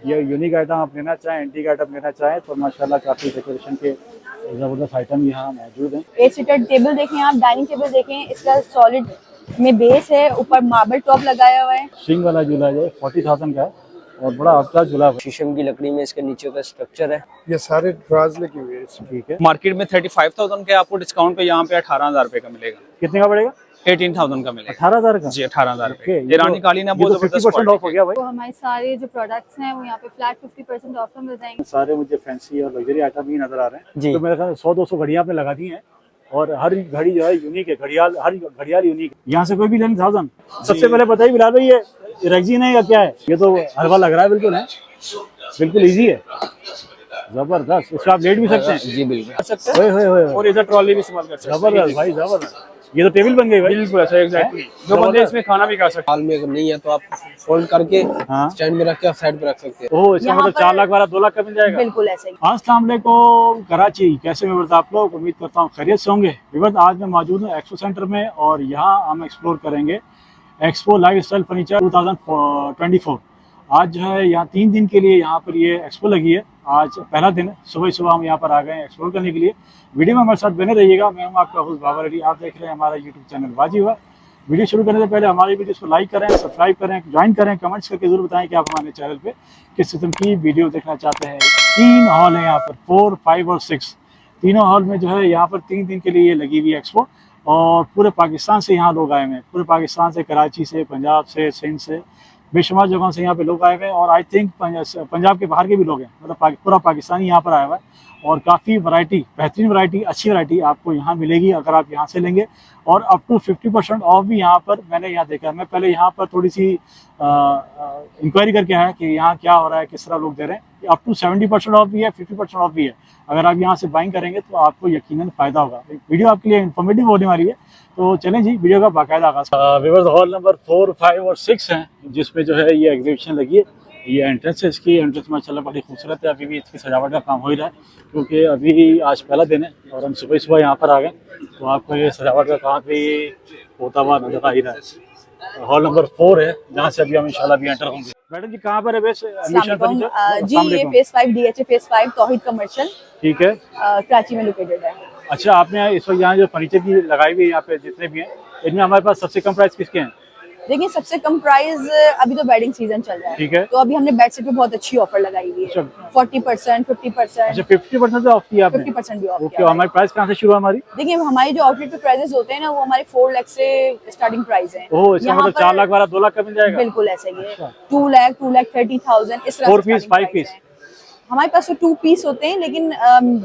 ये unique item आप लेना चाहें, एंटीक आइटम लेना चाहें तो माशाल्लाह काफ़ी डेकोरेशन के ज़बरदस्त आइटम यहाँ मौजूद हैं। 8 सीटर टेबल देखें आप, डाइनिंग टेबल देखें, इसका सॉलिड में बेस है, ऊपर मार्बल टॉप लगाया हुआ है। सिंग वाला झूला जो 40,000 का है और बड़ा अच्छा झूला है। शीशम की लकड़ी में इसके नीचे का स्ट्रक्चर है। ये सारे ड्राज लगे हुए हैं इसमें। ठीक है, मार्केट में 35,000 के आपको डिस्काउंट पे यहाँ पे 18,000 रुपए का मिलेगा। कितने का पड़ेगा? 18,000 का मिलेगा। 18,000 का जी 18,000 रुपए। Okay, ईरानी कालीन है, बहुत जबरदस्त 50% ऑफ हो गया भाई। तो हमारे सारे जो प्रोडक्ट्स हैं वो यहाँ पे फ्लैट 50% ऑफ में मिल जाएंगे। सारे मुझे फैंसी और लग्जरी आइटम ही नजर आ रहे हैं जी। तो मेरे ख्याल 100-200 घड़ियां आपने लगा दी हैं और हर घड़ी जो है यूनिक है, हर घड़ियाल यूनिक है। यहाँ से कोई भी 10,000। सबसे पहले बताइए बिलाल भाई, ये रेक्सिन है या क्या है? ये तो हलवा लग रहा है, बिल्कुल है, बिल्कुल इजी है, जबरदस्त। इसको आप लेट भी सकते हैं। जी बिल्कुल सकते हैं और इधर ट्रॉली भी इस्तेमाल कर सकते हैं। जबरदस्त भाई, जबरदस्त। ये तो टेबल बन गई भाई। बिल्कुल ऐसा एग्जैक्टली, जो बंदे इसमें खाना भी खा सकते हाल में अगर नहीं है तो आप फोल्ड करके हाँ। स्टैंड में रख के आप साइड पे रख सकते हैं। ओह, इसका यहाँ मतलब 4 लाख वाला 2 लाख का मिल जाएगा। बिल्कुल ऐसे ही। अस्सलाम वालेकुम कराची, कैसे विवर्स आप लोग? उम्मीद करता हूँ खैरियत से होंगे। विवर्स, आज मैं मौजूद हूँ एक्सपो सेंटर में और यहाँ हम एक्सप्लोर करेंगे एक्सपो लाइफ स्टाइल फर्नीचर 2024। आज जो है यहाँ 3 दिन के लिए यहाँ पर ये एक्सपो लगी है। आज पहला दिन है, सुबह सुबह हम यहाँ पर आ गए हैं एक्सप्लोर करने के लिए। वीडियो में हमारे साथ बने रहिएगा। मैं हूँ आपका होस्ट बाबर अली, आप देख रहे हैं हमारा यूट्यूब चैनल वाजिब है। वीडियो शुरू करने से पहले हमारी वीडियो को लाइक करें, सब्सक्राइब करें, ज्वाइन करें, कमेंट्स करके जरूर बताएं कि आप हमारे चैनल पे किस किस्म की वीडियो देखना चाहते हैं। 3 हॉल है यहाँ पर, 4, 5 और 6। तीनों हॉल में जो है यहाँ पर 3 दिन के लिए ये लगी हुई एक्सपो और पूरे पाकिस्तान से यहाँ लोग आए हुए हैं। पूरे पाकिस्तान से, कराची से, पंजाब से, सिंध से, बेशुमार जगहों से यहाँ पे लोग आए हुए हैं और आई थिंक पंजाब के बाहर के भी लोग हैं। मतलब पूरा पाकिस्तानी यहाँ पर आया हुआ है और काफ़ी वैरायटी, बेहतरीन वैरायटी, अच्छी वैरायटी आपको यहाँ मिलेगी अगर आप यहाँ से लेंगे। और अप टू 50% ऑफ भी यहाँ पर मैंने यहाँ देखा है। मैं पहले यहाँ पर थोड़ी सी इंक्वायरी करके आया कि यहाँ क्या हो रहा है, किस तरह लोग दे रहे हैं। अप टू 70% ऑफ भी है, 50% ऑफ भी है। अगर आप यहाँ से बाइंग करेंगे तो आपको यकीनन फ़ायदा होगा। वीडियो आपके लिए इन्फॉर्मेटिव होने वाली है, तो चलें जी वीडियो का बाकायदा आगाज़। व्यूअर्स, हॉल नंबर 4, 5 और 6 हैं जिसमें जो है ये एग्जीबिशन लगी है। ये एंट्रेंस है, इसकी एंट्रेंस माशाल्लाह बड़ी खूबसूरत है। अभी भी इसकी सजावट का काम हो ही रहा है क्योंकि अभी आज पहला दिन है और हम सुबह सुबह यहाँ पर आ गए, तो आपको ये सजावट का काम भी होता हुआ नजर आ ही रहा है। हॉल नंबर 4 है जहाँ से अभी हम इंशाल्लाह भी एंटर होंगे। मैडम जी कहाँ पर है बेस एडमिशन फर्नीचर? जी ये फेस 5 DHA फेस 5 तौहीद कमर्शियल, ठीक है, कराची में लोकेटेड है। अच्छा, आपने इस वक्त यहाँ जो फर्नीचर की लगाई हुई है यहाँ पे जितने भी हैं, इनमें हमारे पास सबसे कम प्राइस किसके हैं? देखिए सबसे कम प्राइस, अभी तो वेडिंग सीजन चल रहा है, ठीक है, तो अभी हमने बेड सेट पे बहुत अच्छी ऑफर लगाई हुई है। 40%, 50%। अच्छा, 50% से ऑफ किया आपने? 50% भी ऑफ ओके, हमारी प्राइस कहाँ से शुरू है हमारी? देखिए हमारी जो आउटलेट पे प्राइसेस होते हैं ना, वो हमारे 4 लाख से स्टार्टिंग प्राइस है। ओह, इसका मतलब 4 लाख वाला 2 लाख का मिल जाएगा? बिल्कुल ऐसे ही है। 2 लाख, 2,30,000 इस तरह 4 पीस, 5 पीस? हमारे पास तो 2 पीस होते हैं, लेकिन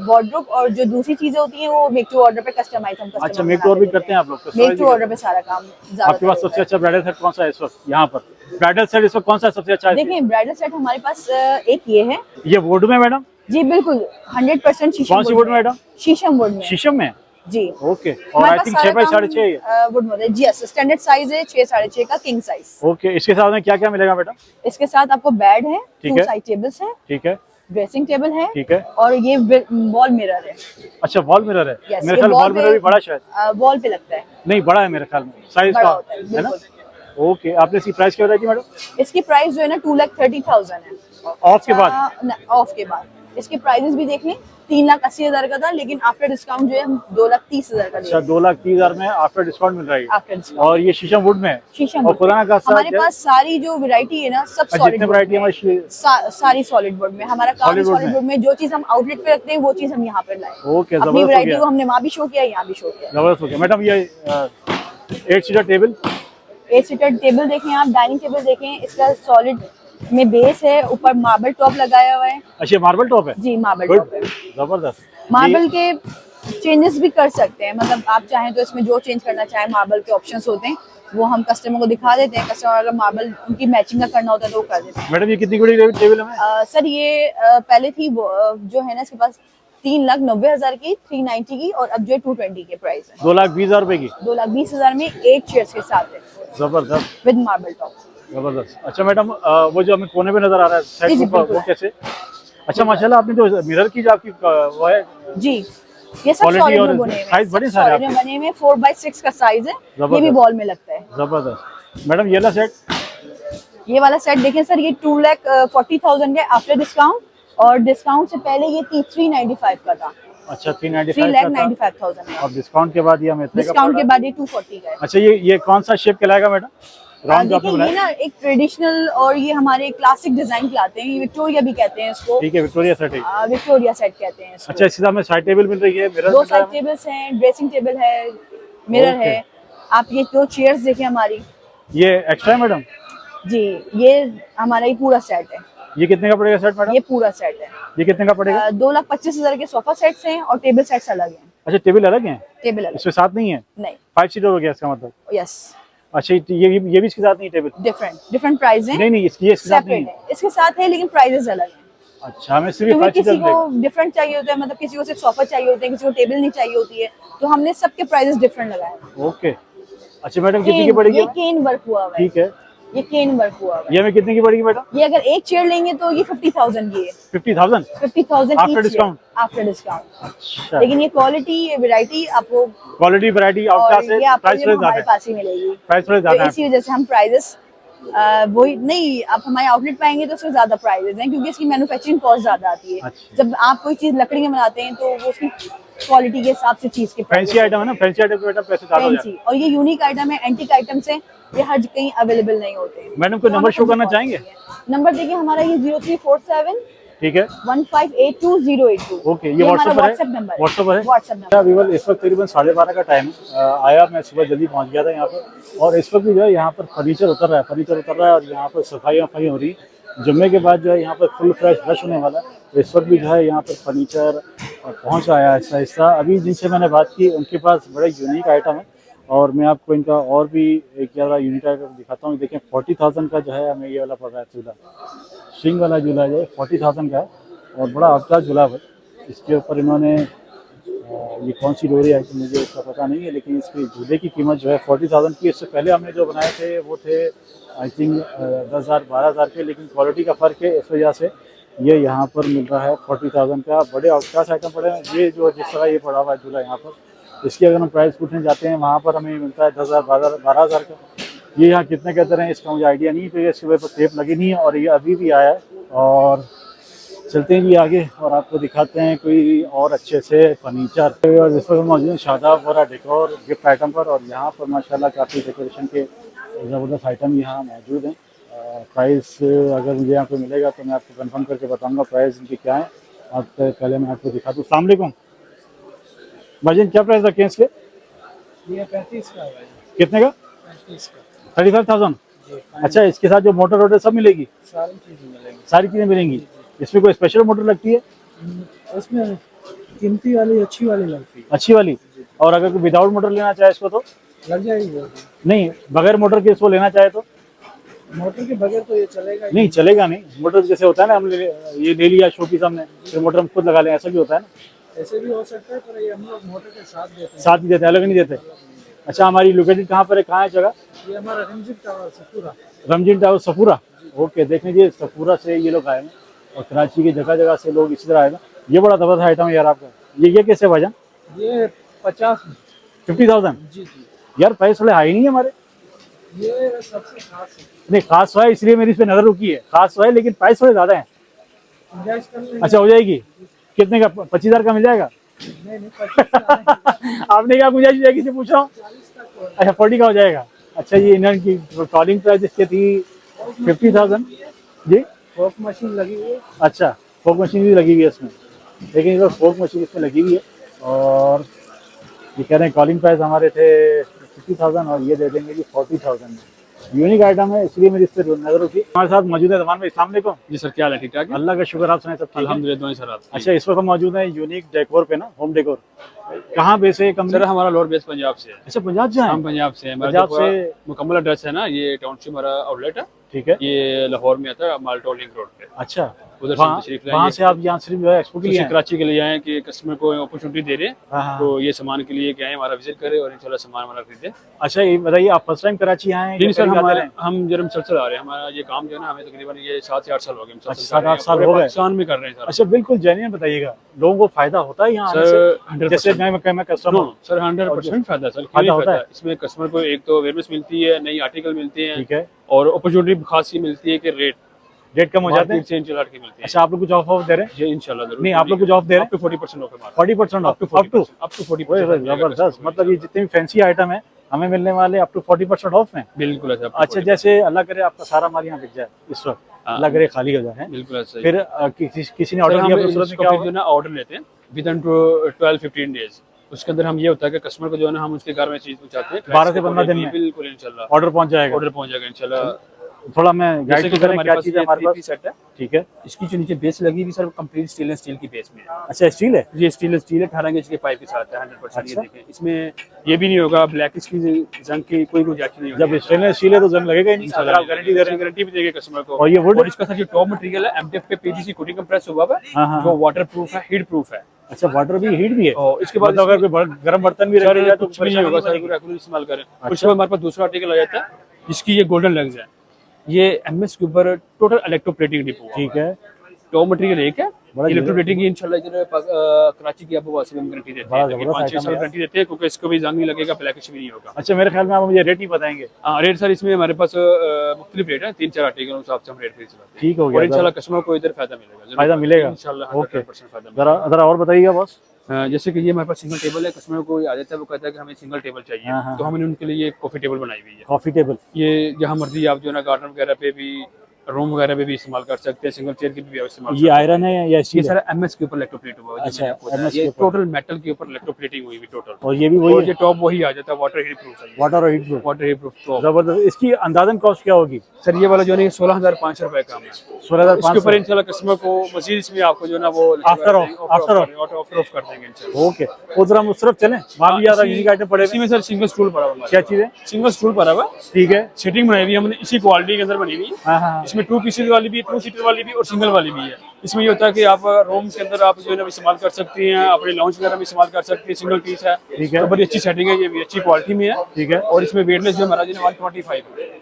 वार्डरोब और जो दूसरी चीजें होती हैं वो मेक टू ऑर्डर पे कस्टमाइज हम कस्टमर। अच्छा, मेक टू ऑर्डर भी करते हैं आप लोग? मेक टू ऑर्डर पे सारा काम। आपके पास सबसे अच्छा ब्राइडल सेट कौन सा है इस वक्त यहाँ पर? ब्राइडल सेट इस वक्त कौन सा सबसे अच्छा है? देखिए ब्राइडल सेट हमारे पास एक ये है। ये वुड में मैडम? जी बिल्कुल 100% शीशम। कौन सी वुड में मैडम? शीशम वुड में। शीशम में? जी ओके, और आई थिंक 6 बाई 6.5 वुड में। जी यस, स्टैंडर्ड साइज है 6 6.5 का किंग साइज। ओके, इसके साथ में क्या क्या मिलेगा मैडम? इसके साथ आपको बेड है, ठीक 2 है, साइड टेबल्स है, ठीक है, ड्रेसिंग टेबल है, ठीक है, और ये वॉल मिरर है। अच्छा, वॉल मिरर है? Yes, मेरे ये ख्याल wall वॉल मिरर भी बड़ा शायद वॉल पे लगता है। नहीं, बड़ा है मेरे ख्याल में साइज बड़ा का, होता है, है ना? बिल्कुल। ओके, आपने इसकी प्राइस क्या बताई थी मैडम? इसकी प्राइस जो है ना 2,30,000 है ऑफ के बाद? ऑफ के बाद इसके प्राइसेस भी देख लें। 3,80,000 का था, लेकिन आफ्टर डिस्काउंट जो है हम 2,30,000 का। अच्छा, 2,30,000 में आफ्टर डिस्काउंट मिल रहा है। After discount. और ये शीशम वुड में है? शीशम और पुराना का हमारे पास सारी जो वैरायटी है ना, सब सॉलिड जितने वैरायटी हमारी सारी सॉलिड वुड में। हमारा काम है सॉलिड वुड में। जो चीज हम आउटलेट पे रखते हैं वो चीज हम यहाँ पे लाए। ओके, अपनी वैरायटी को हमने वहाँ भी शो किया, यहाँ भी शो किया। जबरदस्त हो गया। मैडम ये 8 सीटर टेबल? 8 सीटर टेबल देखें आप, डाइनिंग टेबल देखें, इसका सॉलिड में बेस है, ऊपर मार्बल टॉप लगाया हुआ है। अच्छा, मार्बल टॉप है? जी मार्बल टॉप है। जबरदस्त। मार्बल के चेंजेस भी कर सकते हैं, मतलब आप चाहें तो इसमें जो चेंज करना चाहें मार्बल के ऑप्शंस होते हैं, वो हम कस्टमर को दिखा देते हैं। कस्टमर अगर मार्बल उनकी मैचिंग का करना होता है तो वो कर देते हैं। मैडम ये कितनी बड़ी टेबल है? सर ये पहले थी जो है ना इसके पास 3,90,000 की, 390 की, और अब जो है 220 के प्राइस है। 2,20,000 रुपए की? 2,20,000 में 8 चेयर्स के साथ है, जबरदस्त, विद मार्बल टॉप। जबरदस्त। अच्छा मैडम, वो जो हमें कोने पे नजर आ रहा है जी, सेट, वो कैसे? अच्छा माशाल्लाह, आपने जो मिरर की जो आपकी वो है जी, ये सब सॉलिड में बने हुए साइज बड़े सारे हैं, बने हुए 4x6 का साइज है। ये भी वॉल में लगता है। जबरदस्त। मैडम ये वाला सेट? ये वाला सेट देखें सर, ये 2,40,000 का आफ्टर डिस्काउंट, और डिस्काउंट से पहले ये 395 का था। अच्छा 395 का था 3,95,000 और डिस्काउंट के बाद ये हमें इतने का डिस्काउंट पड़ा। के बाद ये 240 का है। अच्छा ये कौन सा शेप कहलाएगा मैडम? राउंड जो आपने देखिए ये बनाया? ना एक ट्रेडिशनल और ये हमारे क्लासिक डिजाइन के आते हैं, ये विक्टोरिया भी कहते हैं इसको, ठीक है, विक्टोरिया सेट है। विक्टोरिया सेट कहते हैं इसको। अच्छा इसके साथ में साइड टेबल मिल रही है, मिरर दो मिल रहा साइड है? टेबल्स हैं, ड्रेसिंग टेबल है, मिरर ओके। है। आप ये दो चेयर्स देखें हमारी, ये एक्स्ट्रा है मैडम? जी ये हमारा ये पूरा सेट है। ये कितने का पड़ेगा सेट मैडम? ये पूरा सेट है। ये कितने का पड़ेगा? 2,25,000 के सोफा सेट्स हैं और टेबल सेट्स अलग हैं। अच्छा टेबल अलग है, टेबल अलग इसमें साथ नहीं है? नहीं, 5 सीटर हो गया इसका मतलब? यस अच्छा ये भी इसके साथ नहीं टेबल? डिफरेंट प्राइस हैं, नहीं नहीं इसके साथ नहीं सेपरेट है। है, इसके साथ है लेकिन प्राइसेस अलग हैं। अच्छा हमें सिर्फ क्योंकि 5 किसी सीटर को मिलेगा। डिफरेंट चाहिए होता है, मतलब किसी को सिर्फ सोफा चाहिए होते हैं, किसी को टेबल नहीं चाहिए होती है, तो हमने सबके प्राइसेस डिफरेंट लगाए हैं। ओके। अच्छा मैडम कितने की पड़ेगी? ये केन वर्क हुआ हुआ है, ठीक है, ये केन वर्क हुआ हुआ है। ये हमें कितने की पड़ेगी मैडम? ये अगर एक चेयर लेंगे तो ये 50,000 की है। 50,000 50,000 After discount? After discount. अच्छा लेकिन ये क्वालिटी, ये वैरायटी आपको क्वालिटी वैरायटी और आउटक्लास ये से आपको प्राइस ये थोड़े हमारे ज्यादा है, पास ही मिलेगी। प्राइस थोड़े तो ज्यादा इसी है। वजह से हम प्राइजेस वही नहीं, आप हमारे आउटलेट पे आएंगे तो उसमें ज्यादा प्राइजेस हैं, क्योंकि इसकी मैन्युफैक्चरिंग कॉस्ट ज्यादा आती है। अच्छा। जब आप कोई चीज लकड़ी में बनाते हैं तो वो उसकी क्वालिटी के हिसाब से चीज के फैंसी आइटम है ना, फैंसी आइटम के बेटा पैसे ज्यादा हो जाते फैंसी, और ये यूनिक आइटम है, एंटीक आइटम्स हैं, ये हर कहीं अवेलेबल नहीं होते हैं। हैं। मैडम कोई नंबर शो करना चाहेंगे? नंबर देखिए हमारा ये 0347 ठीक है 1582 ओके, ये व्हाट्सएप पर व्हाट्सएप है? नंबर व्हाट्सएप पर है? व्हाट्सएप अच्छा नंबर। विवल इस वक्त तकरीबन 12:30 का टाइम है। आया मैं सुबह जल्दी पहुंच गया था यहाँ पर, और इस वक्त भी जो है यहाँ पर फर्नीचर उतर रहा है और यहाँ पर सफाई वफाई हो रही है। जुम्मे के बाद जो है यहाँ पर फुल फ्रेश रश होने वाला है। इस वक्त भी जो है यहाँ पर फर्नीचर पहुँच आया है आहिस्ता आहिस्ता। अभी जिनसे मैंने बात की उनके पास बड़े यूनिक आइटम है, और मैं आपको इनका और भी एक ज़्यादा यूनिक आइटम दिखाता हूँ। देखें 40,000 का जो है हमें ये वाला पड़ रहा है झूला, स्विंग वाला झूला जो है 40,000 का है, और बड़ा अच्छा झूला है। इसके ऊपर इन्होंने ये कौन सी डोरी आई थी मुझे इसका पता नहीं है, लेकिन इसकी झूले की कीमत जो है 40,000 की। इससे पहले हमने जो बनाए थे वो थे आई थिंक 10,000 12,000 के, लेकिन क्वालिटी का फ़र्क है, इस वजह से ये यहाँ पर मिल रहा है 40,000 का। बड़े आउटक्लास आइटम पड़े हैं। ये जो जिस तरह ये पड़ा हुआ है झूला यहाँ पर, इसकी अगर हम प्राइस पूछने जाते हैं वहाँ पर हमें मिलता है 10,000 12,000 का। ये यहाँ कितने कहते हैं इसका मुझे आइडिया नहीं है, क्योंकि इसके ऊपर टेप लगी नहीं है, और ये अभी भी आया है। और चलते हैं जी आगे और आपको दिखाते हैं कोई और अच्छे से फर्नीचर। और इस पर मौजूद है शादाब वगैरह डेकोर गिफ्ट आइटम पर, और यहाँ पर माशाल्लाह काफ़ी डेकोरेशन के ज़बरदस्त आइटम यहाँ मौजूद हैं। प्राइस अगर मुझे यहाँ पे मिलेगा तो मैं आपको कंफर्म करके बताऊंगा प्राइस इनके क्या है। अब पहले मैं आपको दिखा दूँ। अस्सलाम वालेकुम भाईजान, क्या प्राइस रखे हैं इसके? ये 35 का है। कितने का? 35 का 35,000। अच्छा इसके साथ जो मोटर वोटर सब मिलेगी? सारी चीजें मिलेंगी। सारी चीज़ें मिलेंगी। इसमें कोई स्पेशल मोटर लगती है? उसमें कीमती वाली अच्छी वाली लगती है। अच्छी वाली। और अगर कोई विदाउट मोटर लेना चाहे इसको तो? लग जाएगी वो। नहीं, बगैर मोटर के इसको लेना चाहे तो? मोटर के बगैर तो ये चलेगा ही नहीं चलेगा नहीं। मोटर जैसे होता है ना, ये ले लिया शो पीस हमने, फिर मोटर हम खुद लगा लें, ऐसा भी होता है ना? ऐसे भी हो सकता है, पर ये हम लोग मोटर के साथ देते हैं। साथ ही देते हैं, अलग नहीं देते? अच्छा हमारी लोकेटेड कहाँ पर है, कहाँ है जगह? ये हमारा रंजीत टावर सफूरा। रमजीन टावर सफूरा। ओके, देख लीजिए सफूरा से ये लोग आए हैं, और कराची की जगह जगह से लोग इसी तरह आए हैं। ये बड़ा ज़बरदस्त आइटम है यार आपका। ये कैसे भाईजान? ये 50 50,000। जी जी। यार प्राइस थोड़े हाई नहीं है हमारे? ये सबसे खास है। नहीं खास हुआ है इसलिए मेरी इस पर नज़र रुकी है, खास हुआ है लेकिन प्राइस थोड़े ज़्यादा है। गुंजाइश कर लेंगे। अच्छा हो जाएगी? कितने का? 25,000 का मिल जाएगा? नहीं 25 का नहीं। आपने क्या गुंजाइश जाएगी से पूछ रहा हूँ। 40 तक हो। अच्छा 40 का हो जाएगा। अच्छा ये इनकी कॉलिंग प्राइस इसकी थी 50,000 जी। फोक मशीन लगी हुई है। अच्छा फोक मशीन भी लगी हुई है इसमें, लेकिन इस फोक मशीन इसमें लगी हुई है। और ये कह रहे हैं कॉलिंग प्राइस हमारे थे 50,000 और ये दे देंगे जी 40,000 में। यूनिक आइटम है इसलिए मेरी इस पर नजर रखी। हमारे साथ मौजूद है जमान भाई, अस्सलाम वालेकुम। जी सर, क्या हाल है? ठीक ठाक है, अल्लाह का शुक्र, आप सुनाए सब ठीक है? अल्हम्दुलिल्लाह सर। आप अच्छा इस वक्त हम मौजूद हैं यूनिक डेकोर पे ना, होम डेकोर। कहाँ बेस है कंपनी? सर हमारा लोअर बेस पंजाब से है। अच्छा पंजाब से हम हैं? पंजाब से हैं। पंजाब पंजाब से- से मुकम्मल एड्रेस है ना, ये टाउनशिप हमारा आउटलेट है। ठीक है। ये लाहौर में आता है, माल्टोलिंग रोड पे। अच्छा उधर वहाँ से तशरीफ वहाँ लाए से आप यहाँ सिर्फ जो है एक्सपो के लिए आए हैं? कराची के लिए आए हैं कि कस्टमर को अपॉर्चुनिटी दे रहे हैं, हाँ। तो ये सामान के लिए क्या है हमारा विजिट करे और इंशाल्लाह सामान हमारा खरीदे। अच्छा ये बताइए, आप फर्स्ट टाइम कराची आए हैं? नहीं या सर, पहली बार हमारे आए हैं? हम जब मुसलसल आ रहे हैं, हमारा ये काम जो है ना हमें तकरीबन ये 7 से 8 साल हो गए, अच्छा, 7-8 साल हो गए। पाकिस्तान में कर रहे हैं सर। अच्छा बिल्कुल जेन्युइन बताइएगा, लोगों को फायदा होता है यहाँ आने सर से? 100% जैसे मैं कस्टमर हूँ। सर 100% फायदा सर, क्यों फायदा नहीं होता फायदा? है? इसमें कस्टमर को एक तो अवेयरनेस मिलती है, नई आर्टिकल मिलते हैं, ठीक है, और अपॉर्चुनिटी खास ये मिलती है कि रेट कम हो जाते हैं? से इंशाल्लाह के मिलते हैं। अच्छा आप लोग कुछ ऑफ दे रहे हैं? जी इंशाल्लाह जरूर। नहीं आप लोग कुछ ऑफ दे रहे हैं? अप टू 40% ऑफ है हमारा। 40% ऑफ? Up to 40%। जबरदस्त, मतलब ये जितने भी फैंसी आइटम है हमें मिलने वाले अप टू 40% ऑफ हैं। बिल्कुल ऐसा। अच्छा जैसे अल्लाह करे आपका सारा माल यहाँ बिक जाए इस वक्त, अल्लाह करे खाली हो जाए हैं? बिल्कुल ऐसा ही। फिर किसी ने सर, ऑर्डर हम किया तो सूरत में क्या इसको फिर होगा? जो है ना ऑर्डर लेते हैं विद इन 12-15 डेज। उसके अंदर हम ये होता है कि कस्टमर को जो है ना हम उसके घर में चीज पहुंचाते हैं 12 से 15 दिन में? बिल्कुल इंशाल्लाह ऑर्डर पहुंच जाएगा? ऑर्डर पहुंच जाएगा इंशाल्लाह। थोड़ा मैं जैसे गाइड कि तो सर करें हमारे क्या पास चीज़ है ये हमारे 3 पास? सेट है। ठीक है। इसकी जो नीचे बेस लगी हुई सर कंप्लीट स्टेनलेस स्टील की बेस में है। अच्छा स्टील है? ये स्टेनलेस स्टील है, 18 इंच के पाइप के साथ है 100%। अच्छा। ये देखें, इसमें ये भी नहीं होगा ब्लैक इसकी जंग की कोई गुंजाइश नहीं होगी। जब स्टेनलेस स्टील है तो जंग लगेगा ही नहीं, अगर आप गारंटी दे रहे हैं। गारंटी भी देंगे कस्टमर को। और ये वुड? और इसका सर जो टॉप मटेरियल है एमडीएफ पे पीवीसी कोटिंग कंप्रेस हुआ हुआ हाँ, है, हाँ। जो वाटर प्रूफ है, हीट प्रूफ है। अच्छा वाटर भी हीट भी है? और इसके बाद मतलब अगर कोई गर्म बर्तन भी रख दिया तो कुछ भी नहीं होगा सर, रेगुलर इस्तेमाल करें। उसके बाद हमारे पास दूसरा आर्टिकल आ जाता है जिसकी ये गोल्डन लेग्स है। ये एमएस के ऊपर टोटल इलेक्ट्रोप्लेटिंग डिपो है। ठीक है, टॉप मटेरियल एक है, बड़ा इलेक्ट्रोप्लेटिंग की इंशाल्लाह इधर कराची की आपको वासी में गारंटी देते बड़ा हैं, जबरदस्त 5-6 साल आइटम है। गारंटी देते हैं, क्योंकि इसको भी जंग नहीं लगेगा, ब्लैकिश भी नहीं होगा। अच्छा मेरे ख्याल में आप मुझे रेट ही बताएंगे? हाँ रेट सर इसमें हमारे पास मुख्तलिफ रेट है, 3-4 आर्टिकल हिसाब से हम रेट खरीद सकते हैं। ठीक हो और गया, इंशाल्लाह कस्टमर को इधर फायदा मिलेगा, फायदा मिलेगा इंशाल्लाह ओके। 100% फायदा मिलेगा। जरा जरा और बताइएगा बॉस। जैसे कि ये हमारे पास सिंगल टेबल है, कस्टमर को आ जाता है, वो कहता है कि हमें सिंगल टेबल हाँ, चाहिए, हाँ। तो हमने उनके लिए कॉफी टेबल बनाई हुई है। Coffee table? ये जहाँ मर्जी आप जो है ना गार्डन वगैरह पे भी, रूम वगैरह पे भी इस्तेमाल कर सकते हैं, सिंगल चेयर की भी इस्तेमाल। ये आयरन है या ये स्टील है? सारा एमएस के ऊपर इलेक्ट्रोप्लेट हुआ है। अच्छा, MS ये के ऊपर। टोटल मेटल के ऊपर इलेक्ट्रोप्लेटिंग हुई हुई टोटल। और ये भी वही और है? ये टॉप वही आ जाता है, वाटर हीट प्रूफ है, वाटर और heat proof? Water heat proof top. जबरदस्त। इसकी अंदाजन कॉस्ट क्या होगी? सर ये वाला जो है 16,500 रुपए का है। 16,500? इसके ऊपर इंशाल्लाह कस्टमर को मजीद इसमें आपको जो है ना वो आफ्टर ऑफ कर देंगे इंशाल्लाह। ओके, उधर हम उस तरफ चलें, वहाँ भी ज्यादा यूनिक आइटम पड़े इसी में सर सिंगल स्टूल पड़ा हुआ है। क्या चीज़ है? सिंगल स्टूल पड़ा हुआ है, ठीक है। सेटिंग बनाई हुई है हमने इसी क्वालिटी के अंदर बनी हुई है। हाँ हाँ इसमें 2 पीसेज वाली भी, 2 सीटर वाली भी और सिंगल वाली भी है। इसमें ये होता है कि आप रूम के अंदर आप जो है ना इस्तेमाल कर सकती हैं, अपने लाउंज वगैरह में इस्तेमाल कर सकती हैं, सिंगल पीस है। ठीक है। तो बड़ी अच्छी सेटिंग है, ये भी अच्छी क्वालिटी में है। ठीक है। और इसमें वेटलेस जो हमारा जो 125 है,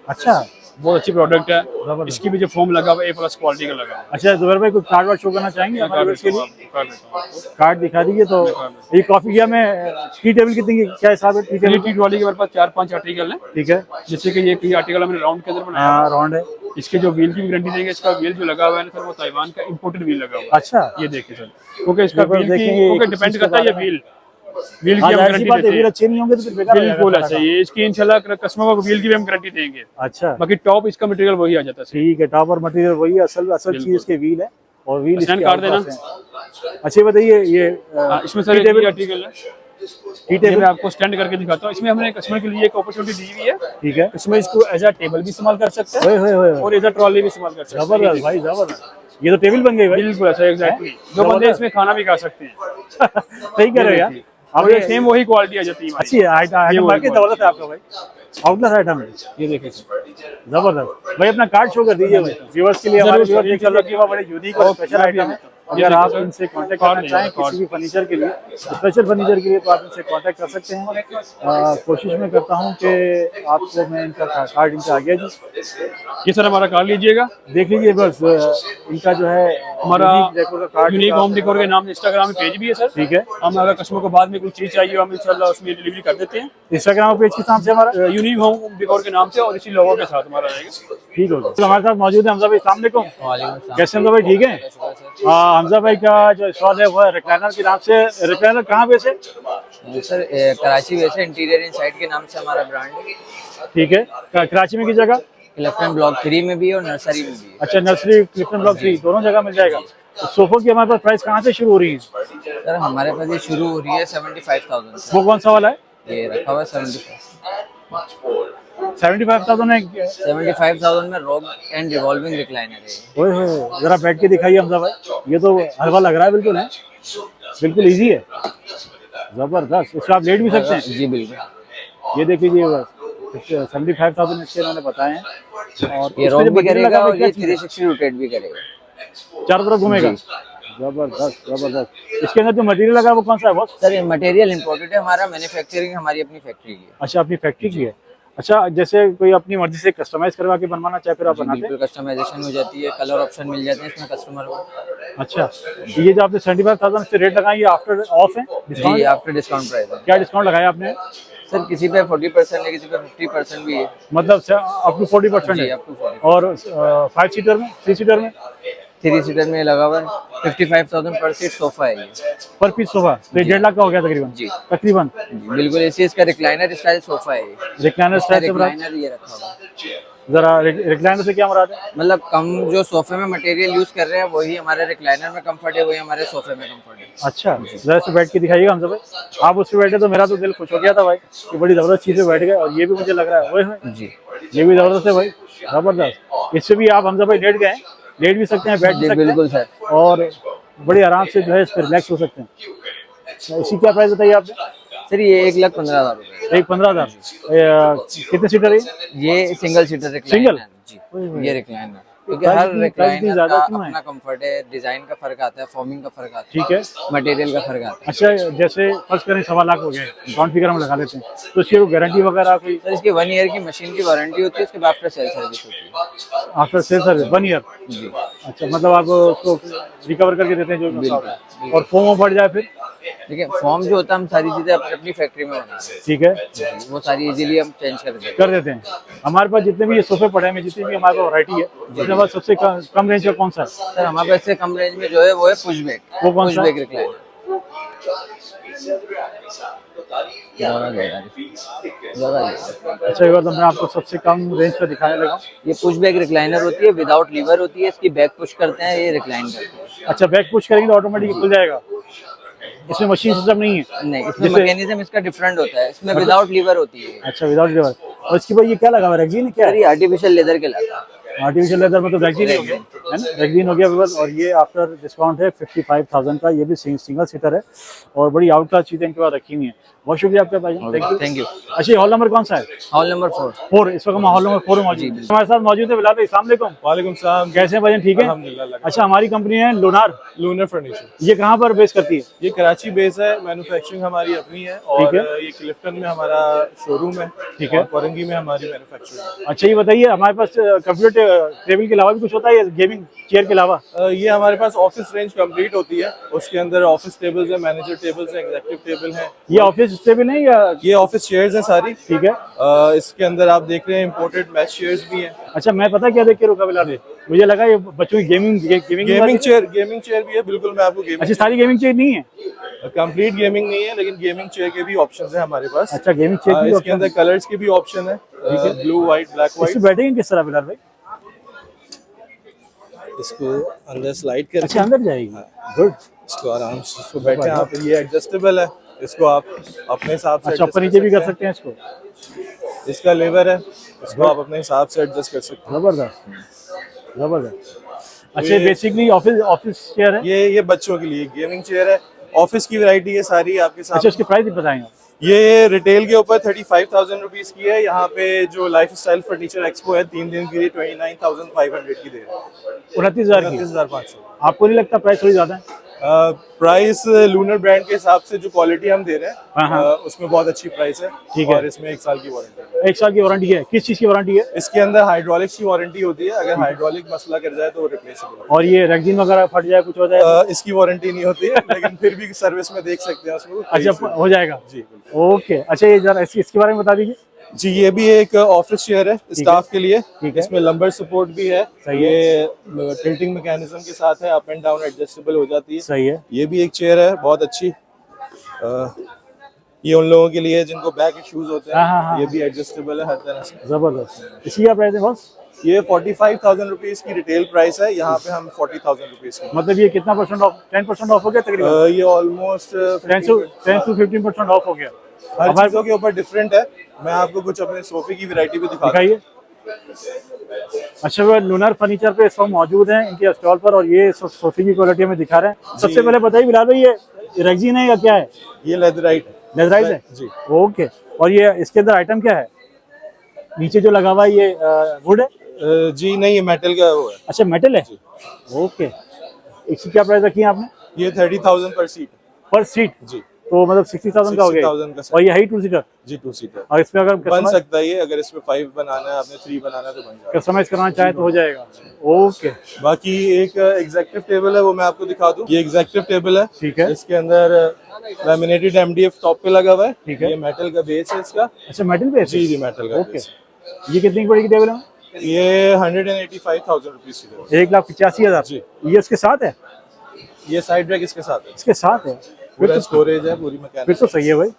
अच्छा बहुत अच्छी प्रोडक्ट है। जबरदस्त। इसकी भी जो फोम लगा हुआ है A+ क्वालिटी का लगा हुआ है। अच्छा जुबैर भाई कुछ कार्ड वार्ड शो करना चाहेंगे हमारे व्यूअर्स के लिए? कार्ड देता हूँ। कार्ड दिखा दीजिए। तो ये कॉफी किया में टी टेबल कितनी की क्या हिसाब है? टी टेबल टी वाली के हमारे पास 4-5 आर्टिकल है। ठीक है। जैसे कि ये कई आर्टिकल हमने राउंड के अंदर बनाया हाँ राउंड है। इसके जो व्हील की भी गारंटी देंगे। इसका व्हील जो लगा हुआ है ना सर वो ताइवान का इंपोर्टेड व्हील लगा हुआ है। अच्छा ये देखिए सर, क्योंकि इसका बिल्कुल व्हील की देखेंगे क्योंकि किस डिपेंड चीज़ करता है ये के बारे व्हील की हाँ हम जाहिर सी गारंटी बात है, देते व्हील हैं। अच्छे नहीं होंगे तो फिर बेकार हो जाएगा बिल्कुल सारा ऐसा काम। ये इसकी इंशाल्लाह कस्टमर को व्हील की भी हम गारंटी देंगे। अच्छा बाकी टॉप इसका मटेरियल वही आ जाता है। ठीक है, टॉप और मटेरियल वही है, असल चीज इसके व्हील है और व्हील स्टैंड इसके कार्ड देना। आसपास हैं। अच्छा बताइए ये इसमें सर टी टेबल आर्टिकल है, टी ये टेबल मैं आपको स्टैंड करके दिखाता हूँ। इसमें हमने कस्टमर के लिए एक अपॉर्चुनिटी दी हुई है। ठीक है। इसमें इसको एज अ टेबल भी इस्तेमाल कर सकते हैं ओए और एज अ ट्रॉली भी इस्तेमाल कर सकते हैं। जबरदस्त भाई जबरदस्त, ये तो टेबल बन गई भाई। बिल्कुल ऐसा एग्जैक्टली, जो बंदे इसमें खाना भी खा सकते हैं। सही कह रहे हो यार। और ये सेम वही क्वालिटी आ जाती है हमारी। अच्छी आइटम वही मार्केट जबरदस्त है आपका भाई, आउटलेस आइटम है ये देखिए सर। जबरदस्त। भाई अपना कार्ड शो कर दीजिए भाई व्यूअर्स के लिए। हमारे व्यूअर्स देख लीजिए कि वो बड़े यूनिक और स्पेशल आइटम है। अगर आप इनसे कांटेक्ट करना चाहें किसी भी फर्नीचर के लिए, स्पेशल फर्नीचर के लिए, तो आप इनसे कांटेक्ट कर सकते हैं। कोशिश मैं करता हूं कि आपको मैं इनका कार्ड इनका आ गया जी, ये सर हमारा कार्ड लीजिएगा, देख लीजिए बस। इनका जो है हमारा यूनिक डेकोर का कार्ड, यूनिक होम डेकोर के नाम से इंस्टाग्राम में पेज भी है सर। ठीक है। हम अगर कस्टमर को बाद में कोई चीज चाहिए हम इंशाल्लाह उसमें डिलीवरी कर देते हैं। इंस्टाग्राम पेज के नाम से हमारा यूनिक होम डेकोर के नाम से और इसी लोगों के साथ हमारा रहेगा। ठीक होगा। तो हमारे साथ मौजूद है हमजा भाई, अस्सलाम वालेकुम। वालेकुम कैसे हमजा भाई, ठीक है? हमजा भाई का जो स्टॉल है वो रिक्लाइनर के नाम से। रिक्लाइनर कहाँ पे से? सर कराची वैसे इंटीरियर इनसाइड के नाम से हमारा ब्रांड है। ठीक है। कराची में की जगह? क्लिफ्टन ब्लॉक 3 में भी है और नर्सरी में भी है। अच्छा नर्सरी क्लिफ्टन ब्लॉक 3 दोनों जगह मिल जाएगा। तो सोफो की हमारे पास प्राइस कहाँ से शुरू हो रही है? सर हमारे पास ये शुरू हो रही है 75,000 से। वो कौन सा वाला है? ये रखा हुआ है 75,000 है। 75,000 में रॉक एंड रिवॉल्विंग रिक्लाइनर है। ओए होए, जरा बैठ के दिखाइए हमजा भाई। ये तो हलवा लग रहा है बिल्कुल, है बिल्कुल इजी है, जबरदस्त। इसको आप लेट भी सकते हैं। जी बिल्कुल। ये देख लीजिए बस 75,000 इसके इन्होंने बताए हैं। और ये इसमें रॉक जो भी मटेरियल करेगा लगा हुआ और है, क्या ये चीज़ है? 360 रोटेट भी करेगा। चारों तरफ घूमेगा। जबरदस्त जबरदस्त। इसके अंदर जो मटेरियल लगा है वो कौन सा है बॉस? सर ये मटेरियल इंपोर्टेड है, हमारा मैन्युफैक्चरिंग हमारी अपनी फैक्ट्री की है। अच्छा, अपनी फैक्ट्री की है। अच्छा, जैसे कोई अपनी मर्जी से कस्टमाइज करवा के बनवाना चाहे फिर आप जी, बनाते हैं? बिल्कुल कस्टमाइजेशन हो जाती है, कलर ऑप्शन मिल जाते हैं इसमें कस्टमर को। अच्छा, तो ये जो आपने 75,000 से रेट लगाई, ये आफ्टर ऑफ है जी, डिस्काउंट? आफ्टर डिस्काउंट प्राइस है। क्या डिस्काउंट लगाया आपने? सर किसी पे 40% है, किसी पे 50% भी है। मतलब अप टू 40% जी, है। up to 40%। और 5 सीटर में, 3 सीटर में? 3 सीटर में लगा हुआ है 55,000 पर सीट सोफा है ये। पर पीस सोफा तो ये 1.5 लाख का हो गया तकरीबन। जी। तकरीबन जी, बिल्कुल ऐसे इसका रिक्लाइनर स्टाइल सोफा है ये। रिक्लाइनर स्टाइल से बना, रिक्लाइनर ये रखा हुआ है। जरा रिक्लाइनर से क्या मुराद है? मतलब कम जो सोफे में मटेरियल यूज कर रहे हैं वही हमारे रिक्लाइनर में कंफर्ट है, वही हमारे सोफे में कंफर्ट है। अच्छा, जरा से बैठ के दिखाइएगा हमसे भाई। आप उस पे बैठे तो मेरा तो दिल खुश हो गया था भाई, ये बड़ी जबरदस्त चीज पे बैठ गए। और ये भी मुझे लग रहा है ओए जी ये भी जबरदस्त है भाई, जबरदस्त। इससे भी आप हमसे भाई लेट गए, लेट भी सकते हैं, बैठ भी जी, सकते बिल्कुल हैं सर। और बड़ी आराम से जो है इस पर रिलैक्स हो सकते हैं। इसी क्या प्राइस बताइए आपने? सर ये 1,15,000 रुपए। 15,000। कितने सीटर है? ये सिंगल सीटर सिंगल? रिक्लाइनर जी, ये रिक्लाइनर क्योंकि प्राइस हर इतनी रिक्लाइनर ज्यादा का क्यों है? अपना कंफर्ट है, डिजाइन का फर्क आता है, फॉर्मिंग का फर्क आता ठीक है। है, मटेरियल का फर्क आता है। अच्छा, जैसे फर्स्ट करें 1.25 लाख हो गए, राउंड फिगर हम लगा लेते हैं, तो इसकी गारंटी वगैरह कोई? सर इसकी 1 ईयर की मशीन की वारंटी होती है, उसके बाद आफ्टर सेल सर्विस होती है। After sale service 1 year? जी, अच्छा, मतलब आप उसको रिकवर करके देते हैं जो भी मसला होता है। और फोम बढ़ जाए फिर? देखिए फॉर्म जो होता है हम सारी चीजें अपनी फैक्ट्री में बनाते हैं। ठीक है, वो सारी इजीली हम चेंज कर देते हैं। कर देते हैं। हमारे पास जितने भी ये सोफे पड़े हैं, जितनी भी हमारे पास वैरायटी है, उसके बाद सबसे कम रेंज का कौन सा है? सर हमारे पास से कम रेंज में जो है वो है पुशबैक। वो कौन सा? Pushback recliner. अच्छा, एक बार तो मैं आपको सबसे कम रेंज का दिखाने लगा। ये पुशबैक रिक्लाइनर होती है, विदाउट लीवर होती है, इसकी बैक पुश करते हैं, ये रिक्लाइन करते हैं। अच्छा, बैक पुश करेंगे तो ऑटोमेटिक खुल जाएगा? इसमें मशीन सिस्टम नहीं है? नहीं, इसमें जैसे- मैकेनिज्म इसका डिफरेंट होता है, इसमें विदाउट लीवर होती है। अच्छा, विदाउट लीवर। और इसके बाद ये क्या लगा हुआ है, रेक्सीन क्या सर है? ये आर्टिफिशियल लेदर के लाता है। आर्टिफिशियल लेदर मतलब रेक्सीन हो गया है ना, रेक्सीन हो गया बस। और ये आफ्टर डिस्काउंट है 55,000 का, ये भी सिंगल सीटर है और बड़ी आउट क्लास चीजें इनके पास रखी हुई हैं। बहुत शुक्रिया आपका भाई, थैंक यू। Thank you. अच्छा, हॉल नंबर कौन सा है? Hall number 4। 4। इस वक्त हम हॉल नंबर 4 में मौजूद हैं। हमारे साथ मौजूद है बिलाल भाई, अस्सलाम वालेकुम। वालेकुम सलाम। कैसे हैं भाईजान, ठीक है? अल्हम्दुलिल्लाह। अच्छा, हमारी कंपनी है लूनार, लूनर फर्नीचर, ये कहाँ पर बेस करती है? ये कराची बेस है, मैन्युफैक्चरिंग हमारी अपनी है और ठीक है। ये क्लिफ्टन में हमारा शोरूम है। ठीक है। और कोरंगी में हमारी मैन्युफैक्चरिंग है। अच्छा, ये बताइए हमारे पास कंप्यूटर टेबल के अलावा भी कुछ होता है, गेमिंग चेयर के अलावा? ये हमारे पास ऑफिस रेंज कंप्लीट होती है, उसके अंदर ऑफिस टेबल्स है, मैनेजर टेबल्स है, एग्जीक्यूटिव टेबल है। ये ऑफिस टेबल है या? ये ऑफिस चेयर्स हैं सारी। ठीक है। इसके अंदर आप देख रहे हैं इम्पोर्टेड मैच चेयर्स भी हैं। अच्छा, मैं पता क्या देख के रुका बिलाल भाई, मुझे लगा ये बच्चों की गेमिंग गेमिंग चेयर भी है, बिल्कुल मैं आपको अच्छा, सारी गेमिंग चेयर नहीं है? कंप्लीट गेमिंग नहीं है, लेकिन गेमिंग चेयर के भी ऑप्शंस हैं हमारे पास। अच्छा, गेमिंग चेयर भी इसके अंदर कलर्स के भी ऑप्शन है, ब्लू व्हाइट ब्लैक व्हाइट। इसमें बैठेंगे किस तरह बिलाल भाई? इसको अंदर स्लाइड करके अच्छा, अंदर जाएगी, गुड। इसको आराम से इसको बैठे आप, ये एडजस्टेबल है, इसको आप अपने हिसाब से अच्छा, adjust ऊपर नीचे भी कर सकते हैं इसको? इसका लेवर है, इसको आप अपने हिसाब से एडजस्ट कर सकते जबरदस्त जबरदस्त। अच्छा, बेसिकली ऑफिस चेयर है? हैं। ये बच्चों के लिए गेमिंग चेयर है, ऑफिस की वैरायटी है सारी आपके अच्छा, साथ। उसके प्राइस भी बताएंगे? ये रिटेल के ऊपर 35,000 रुपीज की है। यहाँ पे जो लाइफ स्टाइल फर्नीचर एक्सपो है 3 दिन के लिए 29,500 की दे रहे हैं। 29,000 की? 29,500। आपको नहीं लगता प्राइस थोड़ी ज्यादा है? प्राइस लूनर ब्रांड के हिसाब से जो क्वालिटी हम दे रहे हाँ, हाँ। हैं उसमें बहुत अच्छी प्राइस है। ठीक है। और इसमें 1 साल की वारंटी है। 1 साल की वारंटी है? किस चीज की वारंटी है? इसके अंदर हाइड्रोलिक्स की वारंटी होती है, अगर हाइड्रोलिक मसला कर जाए तो वो रिप्लेसेबल है। और ये रेक्सीन वगैरह फट जाए, कुछ हो जाए? इसकी वारंटी नहीं होती है, लेकिन फिर भी सर्विस में देख सकते हैं उसमें। अच्छा, हो जाएगा जी ओके। अच्छा, ये जरा इसके बारे में बता दीजिए। जी, ये भी एक ऑफिस चेयर है स्टाफ के लिए। ठीक है। इसमें लंबर सपोर्ट भी है, सही ये टिल्टिंग मैकेनिज्म के साथ है, अप एंड डाउन एडजस्टेबल हो जाती है। सही है। ये भी एक चेयर है बहुत अच्छी। ये उन लोगों के लिए जिनको बैक इश्यूज होते हाँ, हाँ, हैं, हाँ। ये भी एडजस्टेबल है हर तरह से। जबरदस्त। इसकी क्या प्राइस है बॉस? ये 45,000 रुपीज की रिटेल प्राइस है, यहाँ पे हम 40,000 रुपीज की। मतलब ये कितना %? 10% ऑफ हो गया तकरीबन? ये ऑलमोस्ट 10 to 15% ऑफ हो गया। हर हमारे चीजों के ऊपर डिफरेंट है। मैं आपको कुछ अपने सोफे की वैरायटी भी दिखा दिखाइए। अच्छा, वो लूनर फर्नीचर पे सब मौजूद हैं इनके स्टॉल पर, और ये सोफे की क्वालिटी हमें दिखा रहे हैं। सबसे पहले बताइए बिलाल भाई, ये रेक्सीन है या क्या है? ये लेदराइट है। लेदराइज है जी। ओके। और ये इसके अंदर आइटम क्या है? नीचे जो लगा हुआ है ये वुड है, जी नहीं, ये मेटल का वो है। अच्छा मेटल है, ओके। इसकी क्या प्राइस रखी है आपने? ये 30,000 पर सीट पर सीट, जी। तो मतलब 60,000 का हो गया। 60,000 का और ये है 2 सीटर, जी 2 सीटर और इसमें अगर बन सकता है ये, अगर इसमें 5 बनाना है आपने 3 बनाना है तो बन जाएगा। कस्टमाइज कराना चाहे तो हो जाएगा, ओके। बाकी एक एग्जेक्टिव टेबल है, वो मैं आपको दिखा दूं। ये एग्जेक्टिव टेबल है, ठीक है। इसके अंदर लैमिनेटेड MDF टॉप पे लगा हुआ है। ठीक है। ये मेटल का बेस है इसका। अच्छा मेटल पे? जी जी मेटल का ओके। बेस। ये कितनी की पड़ेगी टेबल में? ये 185,000 रुपीज की है। 1,85,000 जी। ये इसके साथ है? ये साइड रैक इसके साथ है, इसके साथ है, पूरा स्टोरेज है, पूरी फिर मैकेनिक। तो सही है भाई।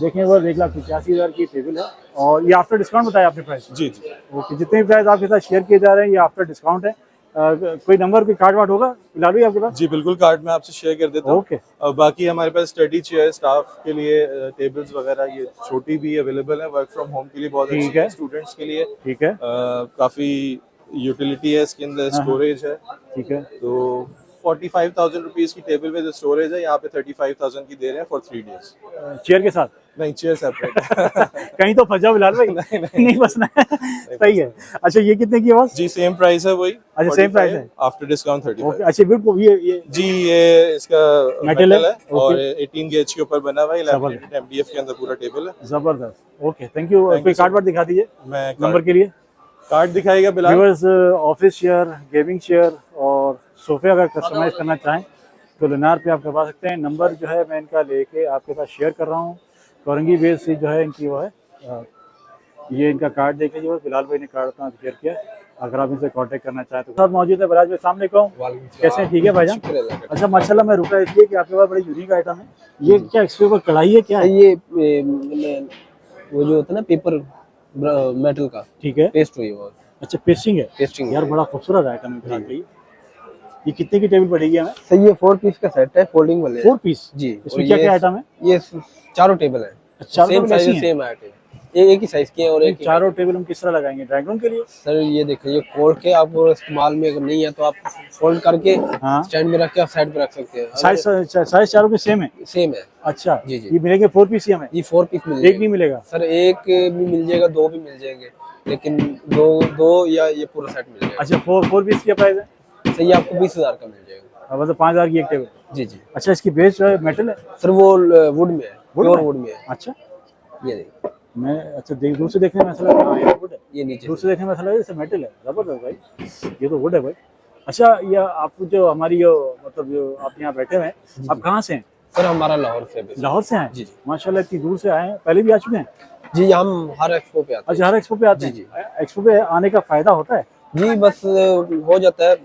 देखिए वो 1,85,000 की टेबल है, और ये आफ्टर डिस्काउंट बताया आपने प्राइस? जी जी। ओके। जितने भी प्राइस आपके साथ शेयर किए जा रहे हैं ये आफ्टर डिस्काउंट है। कोई नंबर, कोई कार्ड वार्ड होगा फिलहाल भी आपके पास? जी बिल्कुल, कार्ड में आपसे शेयर कर देता हूँ। ओके। और बाकी हमारे पास स्टडी चेयर, स्टाफ के लिए टेबल्स वगैरह, ये छोटी भी अवेलेबल है, वर्क फ्रॉम होम के लिए बहुत ठीक अच्छी है। है, स्टूडेंट्स के लिए ठीक है। काफी यूटिलिटी है इसके अंदर, स्टोरेज है। ठीक है। तो 45,000 रुपीज की टेबल में जो स्टोरेज है, यहाँ पे 35,000 की दे रहे हैं फॉर 3 डेज। चेयर के साथ? नहीं, चेयर सेपरेट। कहीं तो फंस जाओ बिलाल भाई। नहीं फंसना है। सही है। अच्छा ये कितने की है बस? जी सेम प्राइस है वही। अच्छा सेम प्राइस है, आफ्टर डिस्काउंट 35। ओके। अच्छा बिल्कुल ये जी ये इसका मेटल है, और ओके। 18 गेज के ऊपर बना हुआ है, लैमिनेटेड MDF के अंदर पूरा टेबल है। जबरदस्त, ओके थैंक यू। कोई कार्ड वार्ड दिखा दीजिए मैं नंबर के लिए। कार्ड दिखाएगा Bilal. Viewers, office chair, gaming chair और सोफे अगर कस्टमाइज करना चाहें तो लेनार पे आप करवा सकते हैं। नंबर जो है मैं इनका लेके आपके साथ शेयर कर रहा हूँ। कोरंगी बेस से जो है इनकी वो है, ये इनका कार्ड देख लीजिए, बिलाल भाई ने कार्ड अपना शेयर किया। अगर आप इनसे कांटेक्ट करना चाहें तो साथ मौजूद है बराज भाई। सामने कहूँ कैसे हैं? ठीक है भाईजान। अच्छा माशाल्लाह, मैं रुका इसलिए कि आपके पास बड़ी यूनिक आइटम है। ये क्या इसके ऊपर कढ़ाई है क्या है? ये वो जो होता है ना पेपर मेटल का ठीक है। पेस्ट हुई वो अच्छा पेस्टिंग है पेस्टिंग यार, बड़ा खूबसूरत आइटम है बिलाल भाई। ये कितने की टेबल पड़ेगी हमें? सही। ये 4 पीस का सेट है, फोल्डिंग वाले 4 पीस जी। इसमें क्या क्या आइटम है? ये चारों टेबल है, चारों सेम टेबल ऐसी साइज हैं? सेम हाइट है, ये एक ही साइज के हैं। और एक ही चारों टेबल हम किस तरह लगाएंगे ड्राइंग रूम के लिए? सर ये देखिए, ये खोल के आप इस्तेमाल में अगर नहीं है तो आप फोल्ड करके हाँ। स्टैंड में रख के आप साइड पे रख सकते हैं। साइज चारों के सेम है? सेम है अच्छा जी जी। ये मिलेंगे 4 पीस ही हमें? ये 4 पीस मिल एक जाएगा नहीं मिलेगा? सर, एक भी मिल जाएगा, 2 भी मिल जाएंगे, लेकिन दो या ये पूरा सेट मिल जाएगा। अच्छा 4 पीस क्या प्राइस है? सही, आपको 20,000 का मिल जाएगा। मतलब 5,000 की एक टेबल? जी जी। अच्छा इसकी बेस जो है मेटल है? सर वो वुड में है, प्योर वुड में है। अच्छा ये देखिए, मैं अच्छा दूर से देखने में ऐसा लग रहा है ये वुड है, ये नीचे दूर से देखने में ऐसा लग रहा है जैसे मेटल है। जबरदस्त भाई, ये तो वुड है भाई। अच्छा ये आप जो हमारी जो मतलब जो आप यहाँ बैठे हुए हैं, आप कहाँ से हैं? सर हमारा लाहौर से है। लाहौर से हैं? जी जी। माशाल्लाह इतनी दूर से आए हैं, पहले भी आ चुके हैं? जी हम हर एक्सपो पे आते अच्छा हर एक्सपो पे आते हैं? जी, एक्सपो पे आने का फायदा होता है? हैं जी। बस हो जाता है,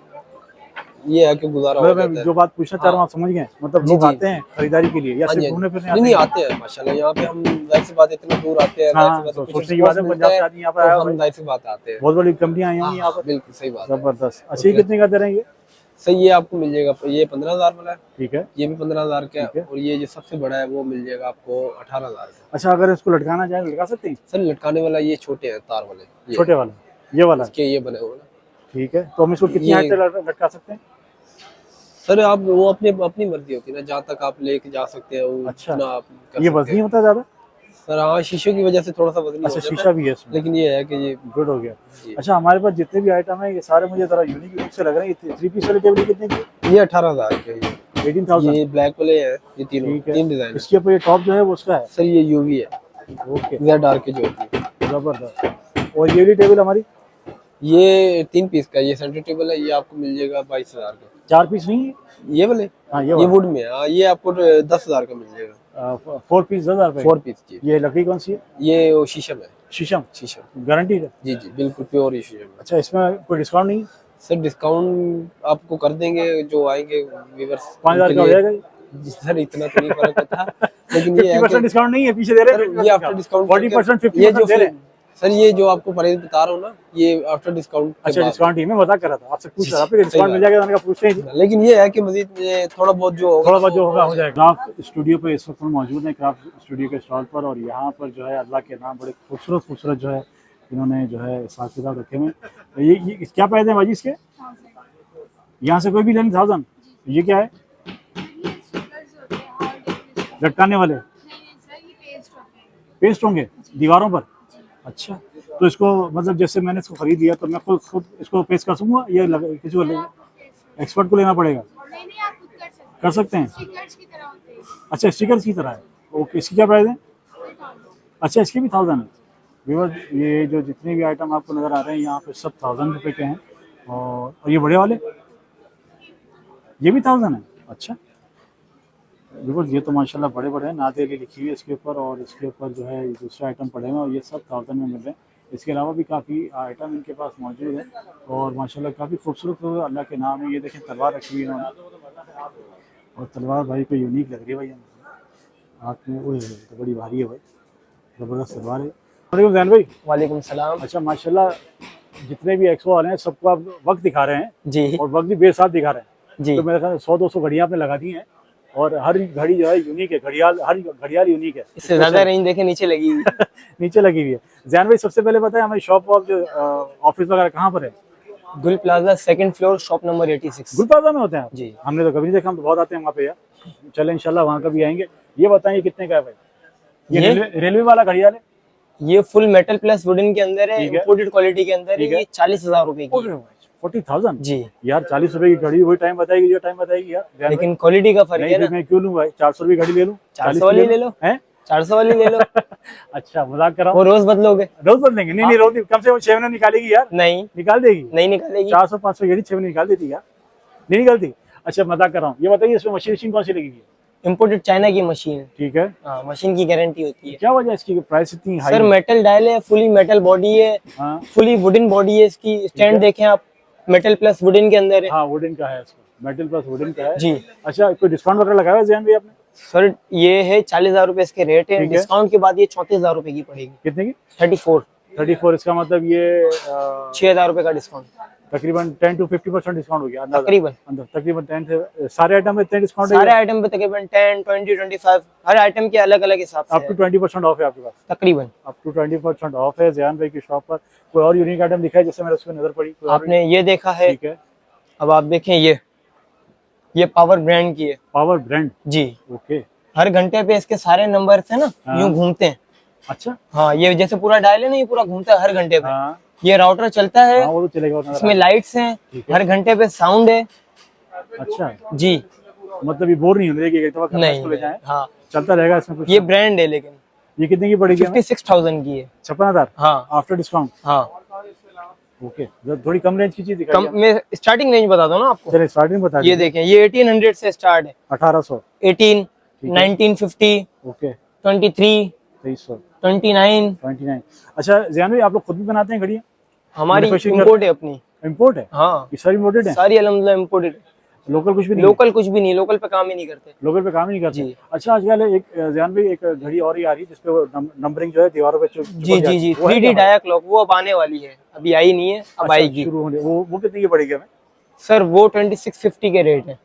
ये है कि गुजारा हो मतलब जाता मैं है। जो बात पूछना चाह रहा हूँ आप समझ गए? मतलब जी, लोग जी। आते हैं खरीदारी के लिए या हाँ जी, सिर्फ हाँ घूमने जी। फिरने नहीं आते नहीं, हैं? आते हैं माशाल्लाह। यहाँ पे हम जाहिर सी बात इतनी दूर आते हैं, हाँ, जाहिर सी बात तो कुछ सोचने की बात है, response पंजाब से मिलता आदमी यहाँ पर तो आया हम हुआ है। जाहिर सी बात आते हैं। बहुत बड़ी कंपनियां आई हुई यहाँ पर। बिल्कुल सही बात है। जबरदस्त। अच्छा ये कितने का दे रहे हैं ये? सही, ये आपको मिल जाएगा, ये 15,000 वाला है, ठीक है। ये भी 15,000 का ठीक है। है, और ये जो सबसे बड़ा है वो मिल जाएगा आपको 18,000 का। अच्छा अगर इसको लटकाना चाहे लटका सकते हैं? सर लटकाने वाला ये छोटे हैं, तार वाले, ये छोटे वाला, ये वाला? इसके ये बने हुए ना। ठीक है, तो हम इसको कितनी ये- हाइट तक लटका सकते हैं? सर आप वो अपनी मर्जी होती है ना, जहाँ तक आप लेके जा सकते हैं वो अच्छा। उतना आप कर ये सकते वजनी हैं। होता है ज्यादा? सर हाँ, शीशे की वजह से थोड़ा सा वजनी हो अच्छा जाता शीशा भी है इसमें, लेकिन ये है कि ये गुड हो गया। जी। अच्छा हमारे पास जितने भी आइटम है ये सारे मुझे जरा यूनिक यूनिक से लग रहे हैं। ये 3 पीस वाली टेबल कितने की? ये 18,000 के हैं, 18,000? ये ब्लैक वाले हैं, ये तीनों ठीक है। 3 डिजाइन है। इसके ऊपर ये टॉप जो है वो उसका है? सर ये यूवी है, ओके जेड आर के जो होती है। जबरदस्त। और ये वाली टेबल हमारी? ये 3 पीस का, ये सेंटर टेबल है, ये आपको मिल जाएगा 22,000 का। 4 पीस नहीं है? ये वाले हाँ ये वुड में है, हाँ, ये आपको 10,000 का मिल जाएगा। 4 पीस 10,000 रुपए? 4 पीस जी। ये लकड़ी कौन सी है? ये वो शीशम है, शीशम? शीशम गारंटी है? जी जी, बिल्कुल प्योर ही शीशम है। अच्छा इसमें कोई डिस्काउंट नहीं? सर डिस्काउंट आपको कर देंगे, जो आएंगे व्यूअर्स 5,000 का हो जाएगा? जी सर, इतना तो नहीं फर्क होता, लेकिन ये है 50% कि डिस्काउंट नहीं है, पीछे दे रहे सर हैं ये आफ्टर डिस्काउंट 40% ये 50% जो दे रहे हैं। सर ये जो आपको प्राइस बता रहा हूँ ना, ये आफ्टर डिस्काउंट के अच्छा बाद। डिस्काउंट ही मैं बता कर रहा था आपसे, पूछ रहा था सही डिस्काउंट मिल बात। जाएगा? मैंने कहा पूछते ही लेकिन ये है कि मजीद ये थोड़ा बहुत जो होगा थोड़ा बहुत जो होगा हो जाएगा। क्राफ्ट स्टूडियो पे इस वक्त हम मौजूद हैं, क्राफ्ट स्टूडियो के स्टॉल पर, और यहाँ पर जो है अल्लाह के नाम बड़े खूबसूरत जो है इन्होंने जो है हिसाब किताब रखे हुए हैं। ये क्या प्राइस है भाजी इसके? यहाँ से कोई भी लेने 1000? ये क्या है? लटकाने वाले पेस्ट होंगे दीवारों पर? अच्छा तो इसको मतलब जैसे मैंने इसको खरीद लिया तो मैं खुद इसको पेश कर सकूँगा, ये किसी को एक्सपर्ट को लेना पड़ेगा? नहीं आप खुद कर सकते हैं। स्टिकर्स की तरह होते हैं। अच्छा, स्टिकर्स की तरह है। ओके, इसकी क्या प्राइस है? अच्छा, इसकी भी 1000 है। व्यूअर्स, ये जो जितने भी आइटम आपको नज़र आ रहे हैं यहाँ पे सब 1000 रुपये के हैं। और ये बड़े वाले ये भी 1000 है। अच्छा व्यूअर्स, ये तो माशाल्लाह बड़े बड़े हैं, नादेली लिखी हुई है इसके ऊपर, और इसके ऊपर जो है दूसरे आइटम पड़े हैं और ये सब 1000 में मिल रहे हैं। इसके अलावा भी काफ़ी आइटम इनके पास मौजूद है और माशाल्लाह काफ़ी खूबसूरत अल्लाह के नाम है। ये देखें तलवार रखी हुई है इन्होंने, और तलवार भाई को यूनिक लग रही है भाई हाथ में। ओए तो बड़ी भारी है भाई, ज़बरदस्त तलवार है। वालेकुम जैन भाई। वालेकुम सलाम। अच्छा माशाल्लाह, जितने भी एक्सपो वाले हैं सबको आप वक्त दिखा रहे हैं जी और वक्त भी बेसाथ दिखा रहे हैं। जी। तो मेरे ख्याल 100-200 घड़ियाँ आपने लगा दी हैं और हर घड़ी जो है यूनिक है, घड़ियाल हर घड़ियाल यूनिक है। इससे ज्यादा रेंज देखे नीचे लगी हुई नीचे लगी हुई है। जैन भाई सबसे पहले बताएं हमारी शॉप और जो ऑफिस वगैरह कहाँ पर है? गुल plaza 2nd floor shop number 86। गुलप्लाजा में होते हैं आप? जी। हमने तो कभी नहीं देखा, हम तो बहुत आते हैं वहाँ पे यार। चले इंशाल्लाह वहाँ कभी आएंगे। ये बताएं कितने का है भाई? ये रेलवे वाला घड़ियाल है? ये फुल मेटल प्लस वुडन के अंदर है, ठीक है। इंपोर्टेड क्वालिटी के अंदर है। ठीक है। ये 40,000 रुपए की है। 40,000 जी। यार 40 रुपए की घड़ी वही टाइम बताएगी जो टाइम बताएगी यार। ध्यान लेकिन क्वालिटी का फर्क नहीं, है फिर ना। मैं क्यों लूँ भाई? 400 रुपये घड़ी ले लूँ? 400 वाली ले लो। हैं? 400 वाली ले लो। अच्छा मजाक कर रहा वो हूँ। रोज बदलोगे? रोज बदलेंगे? नहीं नहीं, रोज नहीं, कम से कम 6 महीने निकालेगी यार। नहीं निकाल देगी? नहीं निकालेगी। 400-500 घड़ी 6 महीने निकाल देती यार। नहीं निकालती? अच्छा मजाक कर रहा हूँ। ये बताइए इसमें मशीन कौन सी लगेगी? इम्पोर्टेड चाइना की मशीन है। ठीक है। हाँ, मशीन की गारंटी होती है। क्या वजह है इसकी प्राइस इतनी हाई? सर मेटल डायल है, फुली मेटल बॉडी है, हाँ फुली वुडन बॉडी है इसकी। स्टैंड देखें आप, मेटल प्लस वुडन के अंदर है। हाँ, वुडन का है इसका, मेटल प्लस वुडन का है जी। अच्छा, कोई डिस्काउंट वगैरह लगाया है जैन भाई आपने? सर ये है 40,000 रुपए इसके रेट है। ठीक है। डिस्काउंट के बाद ये 34,000 रुपए की पड़ेगी। कितने की? 34। इसका मतलब ये 6,000 रुपए का डिस्काउंट तकरीबन 10 to 50% डिस्काउंट हो गया अंदाजा। तकरीबन। तकरीबन 10 से सारे आइटम में इतने डिस्काउंट है? सारे आइटम पे तकरीबन 10, 20, 25 हर आइटम के अलग अलग हिसाब अप से टू है। 20% ऑफ है आपके पास? तकरीबन। अप टू 20% ऑफ है जैन भाई की शॉप पर। कोई और यूनिक आइटम दिखा है जैसे मेरे उसमें नजर पड़ी? कोई और? आपने ये देखा है? ठीक है। अब आप देखें ये पावर ब्रांड की है। Power brand? जी। ओके। हर घंटे पे इसके सारे नंबर है ना हाँ। यूं घूमते हैं। अच्छा। हाँ, ये जैसे पूरा डायल है ना, ये पूरा घूमता है हर घंटे पे। हाँ ये राउटर चलता है, हाँ, वो तो चलेगा। इसमें लाइट्स हैं, ठीक है। हर घंटे पे साउंड है। अच्छा, जी। मतलब ये बोर नहीं होने देगी, एक दफा करना इसको ले जाएं, हाँ, चलता रहेगा इसमें कुछ? ये ब्रांड है लेकिन ये कितने की पड़ेगी? 56,000 की है। 56,000 हाँ आफ्टर डिस्काउंट? हाँ। ओके, थोड़ी कम रेंज की चीज दिखाइए। कम मैं स्टार्टिंग रेंज बताता हूँ ना आपको। चलिए स्टार्टिंग बता ये दीजिए। देखें, ये 1800 से स्टार्ट है। 1800? 18, है। 1950, ओके। 23, 2300, 29। 29। अच्छा जैन भाई, आप लोग खुद भी बनाते हैं घड़ियाँ? हमारी Manufacturing इम्पोर्ट है अपनी। इम्पोर्ट है? हाँ, ये सारी इम्पोर्टेड है? सारी अल्हम्दुलिल्लाह इम्पोर्टेड। लोकल कुछ भी नहीं? लोकल कुछ भी नहीं, लोकल पे काम ही नहीं करते। लोकल पे काम ही नहीं करते? जी। अच्छा, आजकल एक जैन भाई एक घड़ी और ही आ रही है जिसपे नंबरिंग जो है दीवारों पे जी जी जी, 3D डाया क्लॉक वो अब आने वाली है, अभी आई नहीं है, अब आएगी। शुरू होने वो कितने की पड़ेगी हमें? सर वो 2650 के रेट है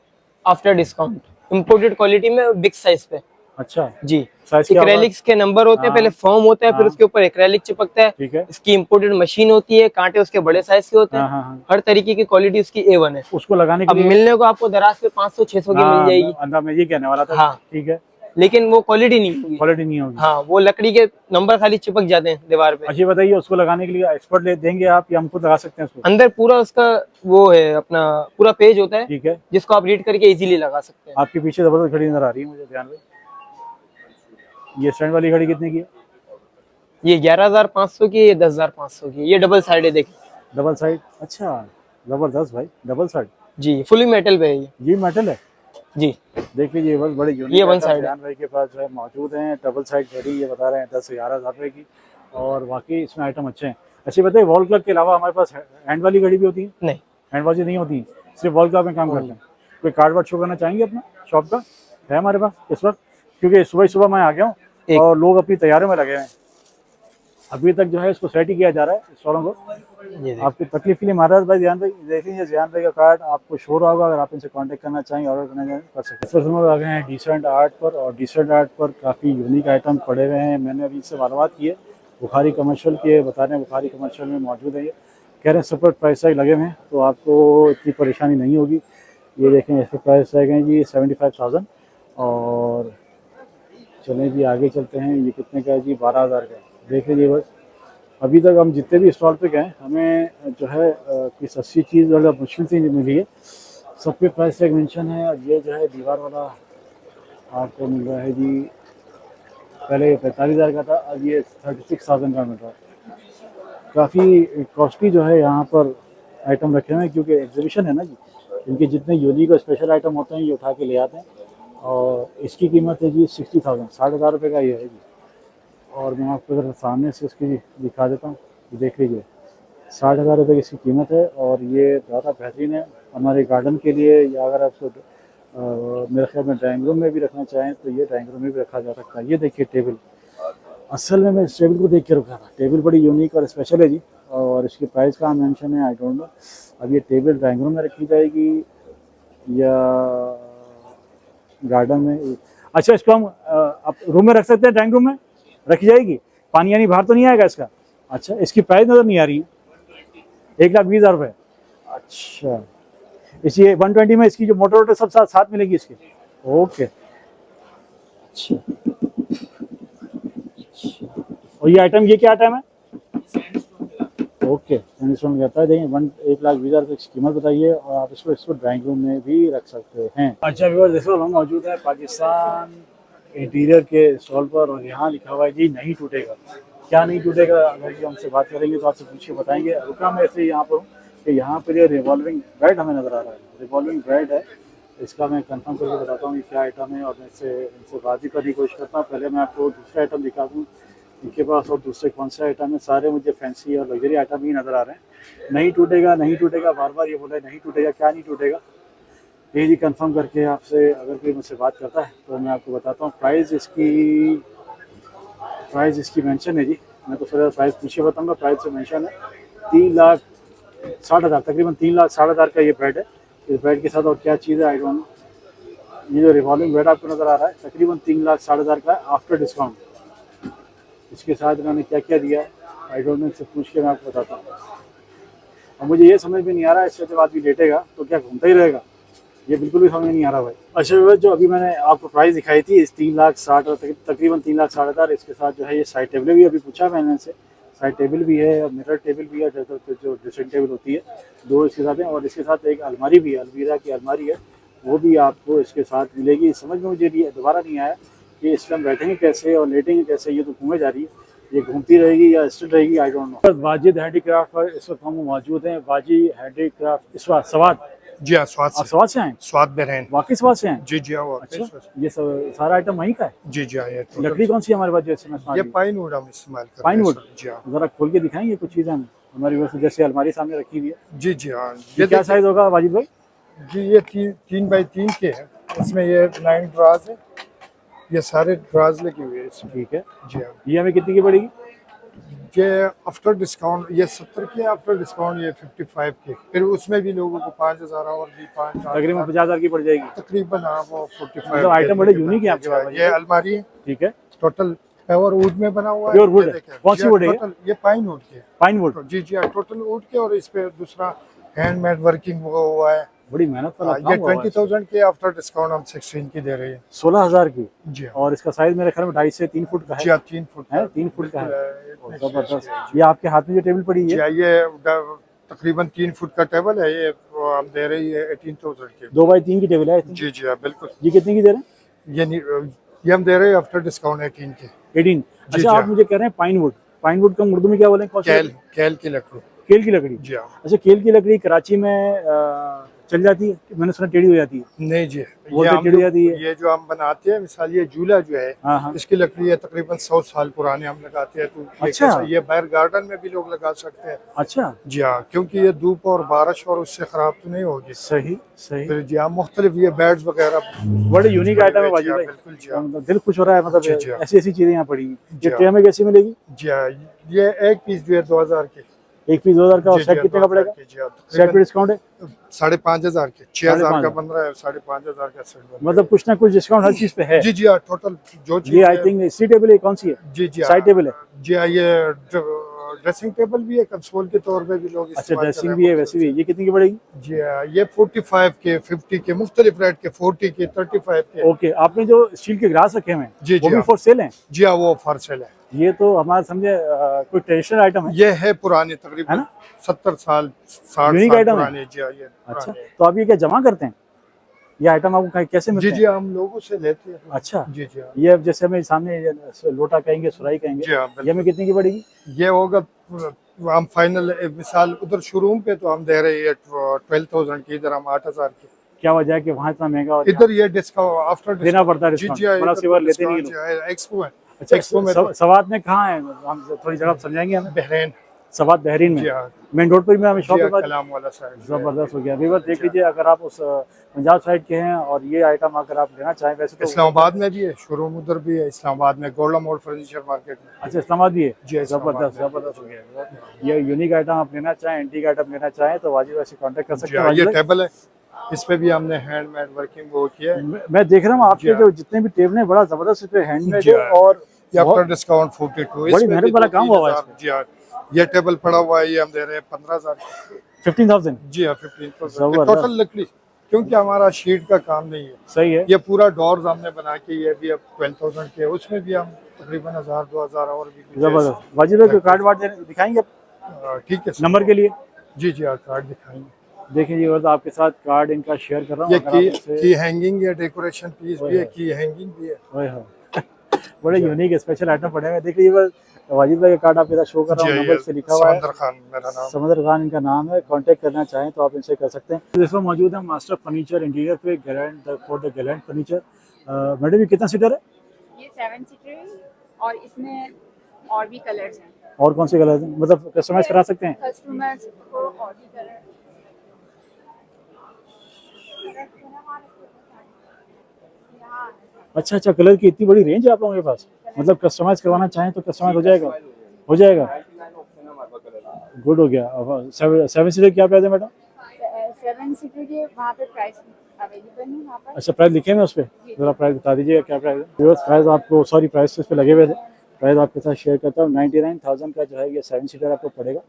आफ्टर डिस्काउंट। इम्पोर्टेड क्वालिटी में बिग साइज पे। अच्छा, जी। साइज क्या होगा? एक्रेलिक्स के नंबर होते हैं, हाँ। पहले फॉर्म होता है, फिर हाँ। उसके ऊपर एक्रेलिक चिपकता है। ठीक है। इसकी इम्पोर्टेड मशीन होती है, कांटे उसके बड़े साइज के होते हैं। हाँ, हाँ, हाँ। हर तरीके की क्वालिटी उसकी A1 है। उसको लगाने अब के लिए मिलने को आपको दराज पे 500-600 की मिल जाएगी। अंदर में ये कहने वाला था। हाँ। ठीक है, लेकिन वो क्वालिटी नहीं होगी। क्वालिटी नहीं होगी। हाँ, वो लकड़ी के नंबर खाली चिपक जाते हैं दीवार पे। अच्छा बताइए, उसको लगाने के लिए एक्सपर्ट ले देंगे आप या हम खुद लगा सकते हैं उसको? अंदर पूरा उसका वो है, अपना पूरा पेज होता है ठीक है। जिसको आप रीड करके इजीली लगा सकते हैं। आपके पीछे जबरदस्त घड़ी नजर आ रही है मुझे, ध्यान में। ये स्टैंड वाली घड़ी कितने की है? ये 11,500 की है, ये 10,500 की है। ये डबल साइड है, देखिए। Double side? अच्छा, जबरदस्त भाई, डबल साइड। जी, फुली मेटल पे है ये मेटल है? जी। देख लीजिए, बस बड़े यूनिक ये वन साइड है। ध्यान भाई के पास जो है मौजूद हैं डबल साइड घड़ी। ये बता रहे हैं 10 से 11,000 रुपए की, और बाकी इसमें आइटम अच्छे हैं। अच्छा बताइए, वॉल क्लॉक के अलावा हमारे पास हैंड वाली घड़ी भी होती है? नहीं, हैंड वॉच नहीं होती, सिर्फ वॉल क्लॉक में काम करते हैं। कोई कार्ड वार्ड शो करना चाहेंगे अपना शॉप का? है हमारे पास इस वक्त, क्योंकि सुबह मैं आ गया हूँ और लोग अपनी तैयारियों में लगे हैं। अभी तक जो है इसको सेट ही किया जा रहा है स्टॉलों को। ये आपकी तकलीफ के लिए महाराज भाई ध्यान भाई देख लीजिए, ध्यान भाई का कार्ड आपको शो रहा होगा। अगर आप इनसे कांटेक्ट करना चाहें, ऑर्डर करना चाहें, कर सकते हैं। इस वक्त आ गए हैं डिसेंट आर्ट पर, और डिसेंट आर्ट पर काफ़ी यूनिक आइटम पड़े हुए हैं। मैंने अभी इससे मालूमात की है, बुखारी कमर्शियल के बता रहे हैं, बुखारी कमर्शियल में मौजूद है। ये कह रहे हैं सुपर प्राइस टैग लगे हुए हैं, तो आपको इतनी परेशानी नहीं होगी। ये देखें, इसके प्राइस टैग हैं जी 75,000। और चलें जी आगे चलते हैं। ये कितने का है जी? 12,000 का। देख लीजिए बस, अभी तक हम जितने भी स्टॉल पे गए हमें जो है कोई सस्ती चीज़ वाला मुश्किल से मिली है। सब पे प्राइस टैग मेंशन है। और ये जो है दीवार वाला आपको मिल रहा है जी, पहले ये 45,000 का था, अब ये 36,000 का मिल रहा है। काफ़ी कॉस्टली जो है यहाँ पर आइटम रखे हुए हैं, क्योंकि एग्जीबिशन है ना जी, इनके जितने यूनिक और स्पेशल आइटम होते हैं ये उठा के ले आते हैं। और इसकी कीमत है जी 60,000, 60,000 रुपये का ये है जी। और मैं आपको अगर सामने से इसकी दिखा देता हूँ, देख लीजिए 60,000 रुपये की इसकी कीमत है। और ये ज़्यादा बेहतरीन है हमारे गार्डन के लिए, या अगर आप मेरे ख्याल में ड्राइंग रूम में भी रखना चाहें तो ये ड्राइंग रूम में भी रखा जा सकता है। ये देखिए टेबल, असल में मैं इस टेबल को देख के रुका था। टेबल बड़ी यूनिक और स्पेशल है जी, और इसकी प्राइस का मेंशन है, आई डोंट नो। अब ये टेबल ड्राइंग रूम में रखी जाएगी या गार्डन में। अच्छा, इसको हम आप रूम में रख सकते हैं, ड्राइंग रूम में रखी जाएगी। पानी यानी बाहर तो नहीं आएगा इसका? अच्छा, इसकी प्राइस नज़र नहीं आ रही है, 1,20,000 रुपये। अच्छा, इसी 120 में इसकी जो मोटर वोटर सब साथ मिलेगी इसके? ओके, अच्छा। और ये आइटम, ये क्या आइटम है? ओके, सैंडस्टोन कहता है। देखिए 1,20,000 रुपये की कीमत बताइए, और आप इसको ड्राइंग रूम में भी रख सकते हैं। अच्छा व्यूअर्स, देखो हम मौजूद है पाकिस्तान इंटीरियर के स्टॉल पर, और यहाँ लिखा हुआ है जी नहीं टूटेगा। क्या नहीं टूटेगा, अगर जी हमसे बात करेंगे तो आपसे पूछ के बताएंगे। रुका मैं ऐसे यहाँ पर हूँ कि यहाँ पर ये रिवॉल्विंग बेड हमें नज़र आ रहा है। रिवॉल्विंग बेड है, इसका मैं कंफर्म करके बताता हूँ कि क्या आइटम है, और मैं इनसे बात भी करने की कोशिश करता हूँ। पहले मैं आपको दूसरा आइटम दिखा दूँ इनके पास, और दूसरे कौन से आइटम है। सारे मुझे फैंसी और लग्जरी आइटम ही नज़र आ रहे हैं। नहीं टूटेगा, नहीं टूटेगा, बार बार ये बोला है नहीं टूटेगा। क्या नहीं टूटेगा ये जी कंफर्म करके आपसे अगर कोई मुझसे बात करता है तो मैं आपको बताता हूँ। प्राइस इसकी मेंशन है जी, मैं तो फिर प्राइस पूछे बताऊँगा। प्राइस से मेंशन है 3,60,000, तकरीबन 3,60,000 का ये बेड है। इस बेड के साथ और क्या चीज़ है आई डोंट नो। ये जो रिवॉल्विंग बेड आपको नज़र आ रहा है तकरीबन 3,60,000 का आफ्टर डिस्काउंट। इसके साथ मैंने क्या क्या दिया है आई डोंट नो, इससे पूछ के मैं आपको बताता हूँ। और मुझे ये समझ में नहीं आ रहा है, इससे जब आदमी लेटेगा तो क्या घूमता ही रहेगा, ये बिल्कुल भी समझ में नहीं आ रहा भाई। अच्छा, जो अभी मैंने आपको प्राइस दिखाई थी इस 3,60,000, तकरीबन 3,60,000, इसके साथ जो है ये साइड टेबल भी अभी पूछा मैंने इनसे। साइड टेबल भी है और मिरर टेबल भी है, जो ड्रेसिंग टेबल होती है, दो इसके साथ हैं। और इसके साथ एक अलमारी भी है, अलमीरा की अलमारी है, वो भी आपको इसके साथ मिलेगी। समझ में मुझे दोबारा नहीं आया कि इस पर हम बैठेंगे कैसे और लेटेंगे कैसे। ये तो घूमे जा रही है, ये घूमती रहेगी या स्टिल रहेगी I don't know. Wajid handicraft पर इस वक्त हम मौजूद हैं। वाजिद हैंडीक्राफ्ट इस वक्त सवाद, जी हाँ, स्वाद आप स्वाद से आए? स्वाद बहरैन। वाकई स्वाद से हैं? जी जी हाँ, अच्छा, ये सब सारा आइटम वहीं का है? जी जी हाँ। ये लकड़ी कौन सी है हमारे पास? जैसे ये पाइन वुड हम इस्तेमाल करते हैं। Pine wood? जी हाँ। जरा खोल के दिखाएंगे कुछ चीज़ें हमें हमारी वैसे, जैसे अलमारी सामने रखी हुई है। जी जी हाँ। ये क्या साइज होगा वाजिद भाई? जी ये 3 बाई 3 के हैं। इसमें ये 9 ड्राज है, ये सारे ड्राज लगे हुए हैं इसमें। ठीक है जी हाँ। ये हमें कितनी की पड़ेगी? ये आफ्टर डिस्काउंट ये 70 के, आफ्टर डिस्काउंट ये 55 के। फिर उसमें भी लोगों को 5,000 और भी 5,000 तकरीबन 50,000 की पड़ जाएगी तकरीबन। हाँ, वो 45। मतलब आइटम बड़े यूनिक है आपके पास। ये अलमारी है, ठीक है, टोटल प्योर वुड में बना हुआ है। प्योर वुड है? कौन सी वुड है? ये पाइन वुड के। Pine wood? जी जी हाँ, टोटल वुड के। और इस पे दूसरा हैंडमेड वर्किंग हुआ है। बड़ी मेहनत वाला ये 20,000 के, आफ्टर डिस्काउंट हम 16 की दे रहे हैं। 16,000 की? जी हाँ। और इसका साइज मेरे ख्याल में 2.5 से 3 फुट का है। जी हाँ, 3 फुट है, 3 फुट का है। बिल्कुल जबरदस्त। ये आपके हाथ में जो टेबल पड़ी जी है हाँ, ये तकरीबन 3 फुट का टेबल है। ये हम दे रही है 18,000 के। 2 बाई 3 की टेबल है? जी जी हाँ, बिल्कुल। ये कितने की दे रहे हैं? ये हम दे रहे हैं आफ्टर डिस्काउंट 18 के। 18? अच्छा, आप मुझे कह रहे हैं पाइन वुड। पाइन वुड का उर्दू में क्या बोलें? केल की लकड़ी। केल की लकड़ी? जी हाँ। अच्छा, केल की लकड़ी कराची में चल जाती है? मैंने सुना टेढ़ी हो जाती है। नहीं जी, वो तो टेढ़ी हो जाती है। ये जो हम बनाते हैं, मिसाल ये झूला जो है, हाँ हाँ। इसकी लकड़ी है तकरीबन 100 साल पुराने हम लगाते हैं। तो अच्छा। ये बाहर गार्डन में भी लोग लगा सकते हैं। अच्छा जी हाँ, क्योंकि ये धूप और बारिश और उससे खराब तो नहीं होगी। सही सही। फिर जी हाँ, मुख्तलिफ ये बेड्स वगैरह बड़े यूनिक आइटम है वाजिद भाई। बिल्कुल जी हाँ। दिल खुश हो रहा है, मतलब जी हाँ। ऐसी ऐसी चीजें यहाँ पड़ी हैं। जी ये हाँ। ट्रे में कैसी मिलेगी? जी हाँ, ये एक पीस जो है 2,000 के। एक पीस 2,000 का? और जी, सेट जी, कितने का 2,000 पड़ेगा? के, जी हाँ, सेट पे डिस्काउंट है? 5,500 के। 6,000 का 5,500 बन रहा है, 5,500 का सेट बन रहा मतलब कुछ ना कुछ डिस्काउंट हर चीज पे है। है। जी जी हाँ, टोटल जो चीज़ ये आई थिंक सी टेबल है, कौन सी है? जी जी साइड टेबल है? जी हाँ, ये ड्रेसिंग टेबल भी है, कंसोल के तौर पे भी लोग अच्छा, इस्तेमाल ड्रेसिंग कर भी रहे है हैं। वैसे भी। ये कितनी की पड़ेगी? जी हाँ, ये 45 के, 50 के, मुख्तलिफ रेट के, 40 के, 35 के। ओके, आपने जो स्टील के ग्लास रखे हुए हैं जी, वो जी भी हाँ। फॉर सेल हैं? जी हाँ, वो फॉर सेल है। ये तो हमारा समझे कोई ट्रेडिशनल आइटम है। ये है पुराने है तकरीबन ना? 70 साल 60 यूनिक साल आइटम है। पुराने जी हाँ, ये अच्छा, पुराने। तो आप ये क्या जमा करते हैं? ये आइटम आपको कैसे मिलते जी हैं? जी हम लोगों से लेते हैं। अच्छा, जी जी हाँ। ये अब जैसे हमें सामने ये लोटा कहेंगे, सुराही कहेंगे, जी हाँ, ये हमें कितने की पड़ेगी? ये होगा हम फाइनल मिसाल उधर शोरूम पे तो हम दे रहे हैं 12,000 की, इधर हम 8,000 की। क्या वजह है कि वहाँ इतना महंगा और इधर ये डिस्काउंट आफ्टर देना पड़ता है जी डिस्काउंट? जी हाँ, बड़ा इधर सेवा तो लेते नहीं डिस्काउंट लोग। जो है एक्सपो है। अच्छा, एक्सपो में तो सवात में कहाँ है? हम थोड़ी जगह समझाएंगे हमें। बहरीन सवात बहरीन जी में, हाँ मेन रोड पर भी हमें जी शॉप हाँ, है। कलाम वाला साइड जबरदस्त हो गया। अभी बस देख लीजिए, अगर आप उस पंजाब साइड के हैं और ये आइटम अगर आप लेना चाहें, वैसे तो इस्लामाबाद में भी है शोरूम, उधर भी है इस्लामाबाद में गोल्डा मोड़ फर्नीचर मार्केट में। अच्छा, इस्लामाबाद भी है। जी, इस्लामाबाद जबरदस्त में। जबरदस्त हो गया। ये यूनिक आइटम आप लेना चाहें, एंटीक आइटम लेना चाहें तो वाजिब ऐसे कांटेक्ट कर जी सकते हैं। हाँ, ये वाजिब भाई, टेबल है, इस पे भी हमने हैंडमेड वर्किंग वो किया है। मैं देख रहा हूँ आपके जी हाँ। जो जितने भी टेबल हैं, बड़ा जबरदस्त इस पे हैंडमेड जी है हाँ। और ये आफ्टर बहुत डिस्काउंट 42 बड़ी इसमें मेहनत भी वाला काम हुआ हुआ है 3,000 जी हाँ। ये टेबल पड़ा हुआ है, ये हम दे रहे हैं 15,000। 15,000। जी हाँ 15,000 जबरदस्त। टोटल लकड़ी, क्योंकि हमारा शीट का काम नहीं है। सही है। ये पूरा डोर्स हमने बना के ये भी अब 12,000 के है, उसमें भी हम तकरीबन 1,000-2,000 और भी जबरदस्त। वाजिब भाई, कोई कार्ड वार्ड दिखाएंगे ठीक है सर। नंबर के लिए? जी जी हाँ कार्ड दिखाएंगे। देखिए जी, और आपके साथ कार्ड इनका शेयर कर रहा हूँ। ये अगर आप इसे- की हैंगिंग है, डेकोरेशन पीस भी है, की हैंगिंग भी है। ओए हो। बड़े यूनिक स्पेशल आइटम पड़े हुए हैं। देखिए बस वाजिद भाई का कार्ड आपके साथ शो कर रहा हूँ, जी नंबर से लिखा हुआ है। समंदर खान मेरा नाम। समंदर खान इनका नाम है। कांटेक्ट करना चाहें तो आप इनसे कर सकते हैं। इसमें मौजूद है मास्टर फर्नीचर इंटीरियर पे Gallant for the Gallant furniture. Madam ये कितना सीटर है? ये 7 सीटर है और इसमें और भी कलर्स हैं। और कौन से कलर हैं? मतलब कस्टमाइज करा सकते हैं? कस्टमर्स को और भी कलर अच्छा अच्छा, कलर की इतनी बड़ी रेंज है आप लोगों के पास? मतलब कस्टमाइज करवाना चाहें तो कस्टमाइज हो जाएगा? हो जाएगा, गुड हो गया। अब 7 सीटर क्या प्राइस है मैडम? 7 सीटर के वहाँ पे प्राइस अवेलेबल है वहाँ पर। अच्छा, प्राइस लिखे हैं उस पर? जरा प्राइस बता दीजिएगा क्या प्राइस है। प्राइस आपको सॉरी प्राइस इस पे लगे हुए थे, प्राइस आपके साथ शेयर करता हूँ। 99,000 का जो है ये 7 सीटर आपको पड़ेगा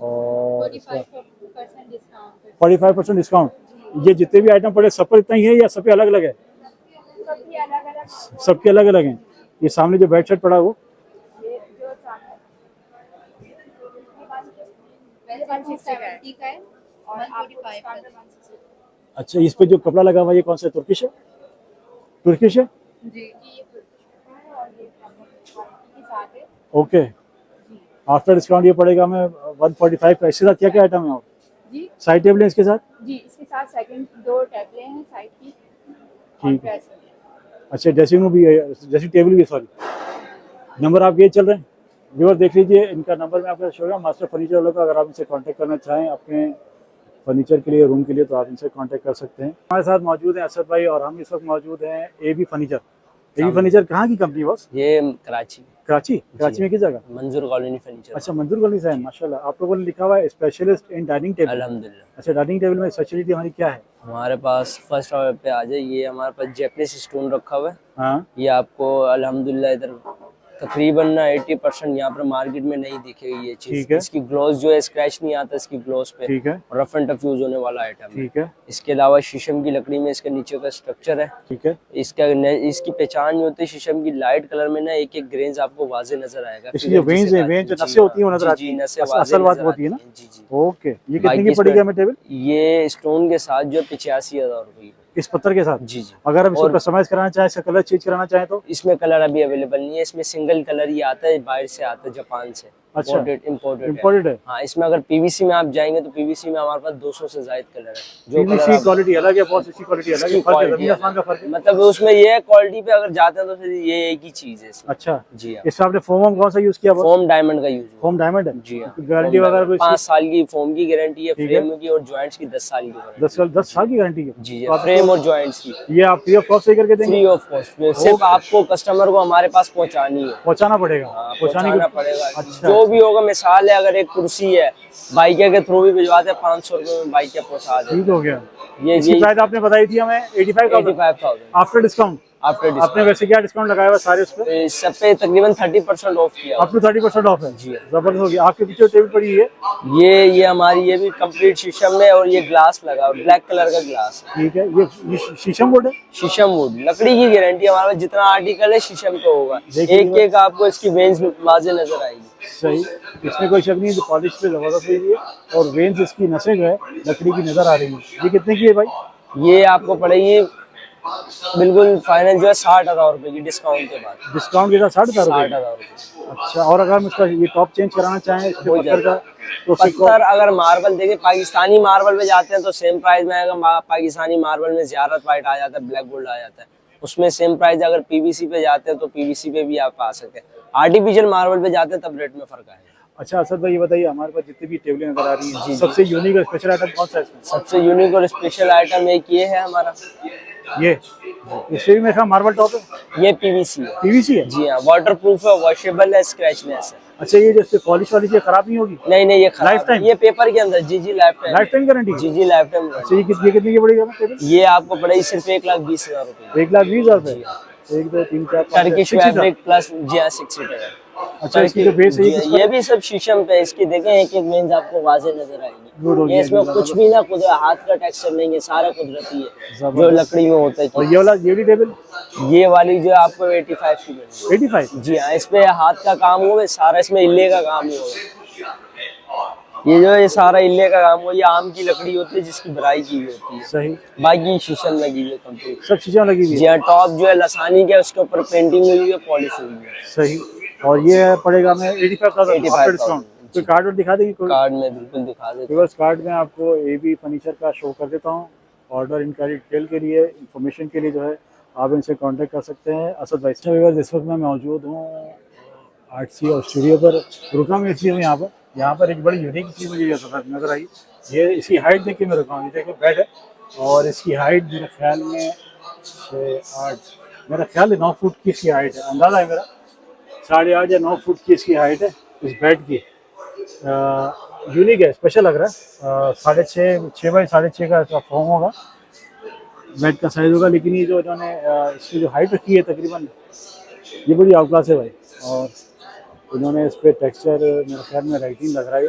और 45% डिस्काउंट। 45% डिस्काउंट। ये जितने भी आइटम पड़े सब पर इतना ही है या सब पे अलग अलग है? सबकी अलग अलग। सबके अलग अलग हैं। ये सामने जो बेड सेट पड़ा है वो ये जो सामने 160 का है और आपको डिस्काउंट पे 160। अच्छा, इस पे जो कपड़ा लगा हुआ है ये कौन सा है? तुर्किश है? तुर्किश है, जी ये और ये के साथ है। ओके। आफ्टर डिस्काउंट ये पड़ेगा हमें 145 का। इसके साथ क्या क्या आइटम है और जी साइड टेबल है इसके साथ? जी इसके साथ सेकंड 2 टेबलें हैं साइड की। ठीक है। है। अच्छा, ड्रेसिंग रूम भी है, ड्रेसिंग टेबल भी, सॉरी। नंबर आप ये चल रहे हैं व्यूअर, देख लीजिए इनका नंबर मैं आपको शो करूँगा मास्टर फर्नीचर वालों का। अगर आप इनसे कांटेक्ट करना चाहें अपने फर्नीचर के लिए, रूम के लिए, तो आप इनसे कांटेक्ट कर सकते हैं। हमारे साथ मौजूद हैं असद भाई और हम इस वक्त मौजूद हैं AB फर्नीचर। AB फर्नीचर कहाँ की कंपनी बॉस? ये कराची कराची में किस जगह? मंजूर कॉलोनी फर्नीचर। अच्छा, मंजूर कॉलोनी से हैं, माशाल्लाह। आप लोगों ने लिखा हुआ है स्पेशलिस्ट इन डाइनिंग टेबल। अल्हम्दुलिल्लाह। अच्छा, डाइनिंग टेबल में स्पेशलिटी हमारी क्या है? हमारे पास फर्स्ट ऑर्डर पे आ जाए, ये हमारे पास जैपनीज स्टोन रखा हुआ है। हाँ, ये आपको अल्हम्दुलिल्लाह इधर तकरीबन ना 80% यहाँ पर मार्केट में नहीं दिखेगी ये चीज। ठीक है। इसकी ग्लोस जो है स्क्रैच नहीं आता इसकी ग्लोस पे, ठीक है रफ एंड टफ यूज होने वाला आइटम है। ठीक है इसके अलावा शीशम की लकड़ी में इसके नीचे का स्ट्रक्चर है। ठीक है। इसकी पहचान जो होती है शीशम की, लाइट कलर में ना एक एक ग्रेन्स आपको वाजे नजर आएगा। इसकी जो वेन्स है, वेन्स जो नसें होती हैं वो नजर आती हैं। असल बात होती है ना। जी जी। ओके, ये कितने बाकी की इस पड़ेगी पे- हमें टेबल? ये स्टोन के साथ जो 85,000 रुपये। इस पत्थर के साथ? जी जी। अगर हम इसको और- कस्टमाइज कराना चाहें, इसका कलर चेंज कराना चाहें तो? इसमें कलर अभी अवेलेबल नहीं है, इसमें सिंगल कलर ही आता है, बाहर से आता है जापान से। अच्छा, इम्पोर्टेड इम्पोर्टेड है। हाँ, इसमें अगर पीवीसी में आप जाएंगे तो पीवीसी में हमारे पास 200 से ज्यादा कलर है। जो PVC कलर क्वालिटी अलग है, बहुत अच्छी क्वालिटी अलग है, इसकी फर्क है, quality जमीन आसमान का फर्क है। मतलब उसमें ये क्वालिटी पे अगर जाते हैं तो फिर ये एक ही चीज है इसमें। अच्छा, जी हाँ। इसका आपने फोम कौन सा यूज किया? फोम डायमंड का यूज है। फोम डायमंड है? जी हाँ। गारंटी वगैरह कोई? 5 साल की फोम की गारंटी है, ठीक है। फ्रेम की और जॉइंट्स की 10 साल की गारंटी। 10 साल की गारंटी है? जी तो आपको- फ्रेम और जॉइंट्स की ये आप फ्री ऑफ कॉस्ट सही करके देंगे? फ्री ऑफ कॉस्ट, सिर्फ आपको कस्टमर को हमारे पास पहुंचानी है। पहुंचाना पड़ेगा? हाँ, पहुंचाने पहुंचाना की पड़ेगा। अच्छा, जो भी होगा, मिसाल है अगर एक कुर्सी है बाइकिया के थ्रू भी भिजवाते हैं, 500 रुपए में बाइकिया पहुंचा देते ठीक हो गया। ये इसकी प्राइस आपने बताई थी हमें 85,000 85,000 आफ्टर डिस्काउंट। आफ्टर आपने वैसे क्या डिस्काउंट लगाया हुआ सारे उस पर? इस सब पे तकरीबन 30% ऑफ किया हुआ। आप तो 30% ऑफ है जी, जबरदस्त हो गया। आपके पीछे टेबल पड़ी है ये हमारी ये भी कंप्लीट शीशम में, और ये ग्लास लगा, ब्लैक कलर का ग्लास है। ठीक है, ये शीशम बोर्ड है, शीशम वुड, लकड़ी की गारंटी हमारे पास, जितना आर्टिकल है शीशम का होगा। देखिए एक एक आपको इसकी वेन्स वाजे नजर आएगी। सही, इसमें कोई शक नहीं, पॉलिश पे जबरदस्त हुई है और वेन्स इसकी नसें जो है लकड़ी की नजर आ रही है। ये कितने की है भाई? ये आपको पड़ेगी बिल्कुल फाइनल जो है 60,000 रुपए की, डिस्काउंट के बाद। डिस्काउंट के साथ 60,000 रुपए? 60,000 रुपए। अच्छा, और अगर हम इसका ये टॉप चेंज कराना चाहें इसके पत्थर का तो पत्थर अगर मार्बल देखें, पाकिस्तानी मार्बल पे जाते हैं तो सेम प्राइस में आएगा। पाकिस्तानी मार्बल में ज़ियारत वाइट आ जाता है, ब्लैक गोल्ड आ जाता है, उसमें सेम प्राइस। अगर पीवीसी पे जाते हैं तो पीवीसी पे भी आप आ सकते हैं। आर्टिफिशियल मार्बल पे जाते हैं तब रेट में फर्क आएगा। अच्छा असद भाई, ये बताइए हमारे पास जितनी भी टेबलें नजर आ रही हैं, सबसे यूनिक और स्पेशल आइटम कौन सा है इसमें? सबसे यूनिक और स्पेशल आइटम एक ये है हमारा, ये इससे भी मेरा मार्बल टॉप है, ये पीवीसी है। पीवीसी है? जी हाँ, वाटरप्रूफ है, वॉशेबल है, स्क्रैचलेस है। अच्छा, ये जैसे पॉलिश वाली चीज खराब नहीं होगी? नहीं, ये खराब लाइफ टाइम? ये पेपर के अंदर, जी लाइफ टाइम गारंटी? जी लाइफ टाइम। अच्छा, ये कितने की पड़ेगी टेबल? ये आपको पड़ेगी सिर्फ 1,20,000 रुपए। 1,20,000 रुपए? 1 2 3 4 5 टर्किश फैब्रिक प्लस जी हाँ 6 सीटर है। अच्छा, इसकी जो बेस है ये भी सब शीशम पे, इसकी देखें एक एक वेन्स आपको वाजे नजर गुड हो आएगी। गया, ये इसमें कुछ भी ना कुछ हाथ का टेक्सचर नहीं है, सारा कुदरती है जो लकड़ी में होता है। और ये वाला ये टेबल, ये वाली जो है आपको 85 की मिलेगी। 85? जी हाँ, इस पे हाथ का काम हुआ, सारा इसमें इल्ले का काम ही होगा। ये जो है सारा इल्ले का काम हो, ये आम की लकड़ी होती है जिसकी भराई की हुई होती है। सही, बाकी शीशम लगी हुई है कंप्लीट, सब चीजें लगी हुई जी है। हाँ। टॉप जो है लसानी का, उसके ऊपर पेंटिंग हुई है, पॉलिश हुई है। सही, और ये पड़ेगा हमें 85,000 आफ्टर डिस्काउंट। कोई कार्ड और दिखा देंगे? कोई कार्ड में बिल्कुल दिखा देते हैं। रिवर्स कार्ड में आपको AB फर्नीचर का शो कर देता हूँ। ऑर्डर इनक्वायरी डिटेल के लिए, इंफॉर्मेशन के लिए जो है आप इनसे कांटेक्ट कर सकते हैं। असद भाई से रिवर्स इस वक्त मैं मौजूद हूँ आर्टसी और स्टूडियो पर, रुका मैं इसलिए हूँ यहाँ पर एक बड़ी यूनिक चीज़ मुझे नजर आई। ये इसकी हाइट देख के मैं रुका हूँ। ये देखो बेड है और इसकी हाइट मेरे ख्याल में 6-8, मेरा ख्याल है 9 फुट की इसकी हाइट है, अंदाज़ा है मेरा 8.5 या 9 फुट की इसकी हाइट है इस बेड की। यूनिक है, स्पेशल लग रहा है। 6.5 बाई 6.5 का इसका फॉर्म होगा, बेड का साइज होगा। लेकिन ये जो इन्होंने इसकी जो हाइट रखी है तकरीबन, ये बड़ी आउट क्लास है भाई। और इन्होंने इस पर टेक्सचर मेरे ख्याल में रेजिन लग रहा है,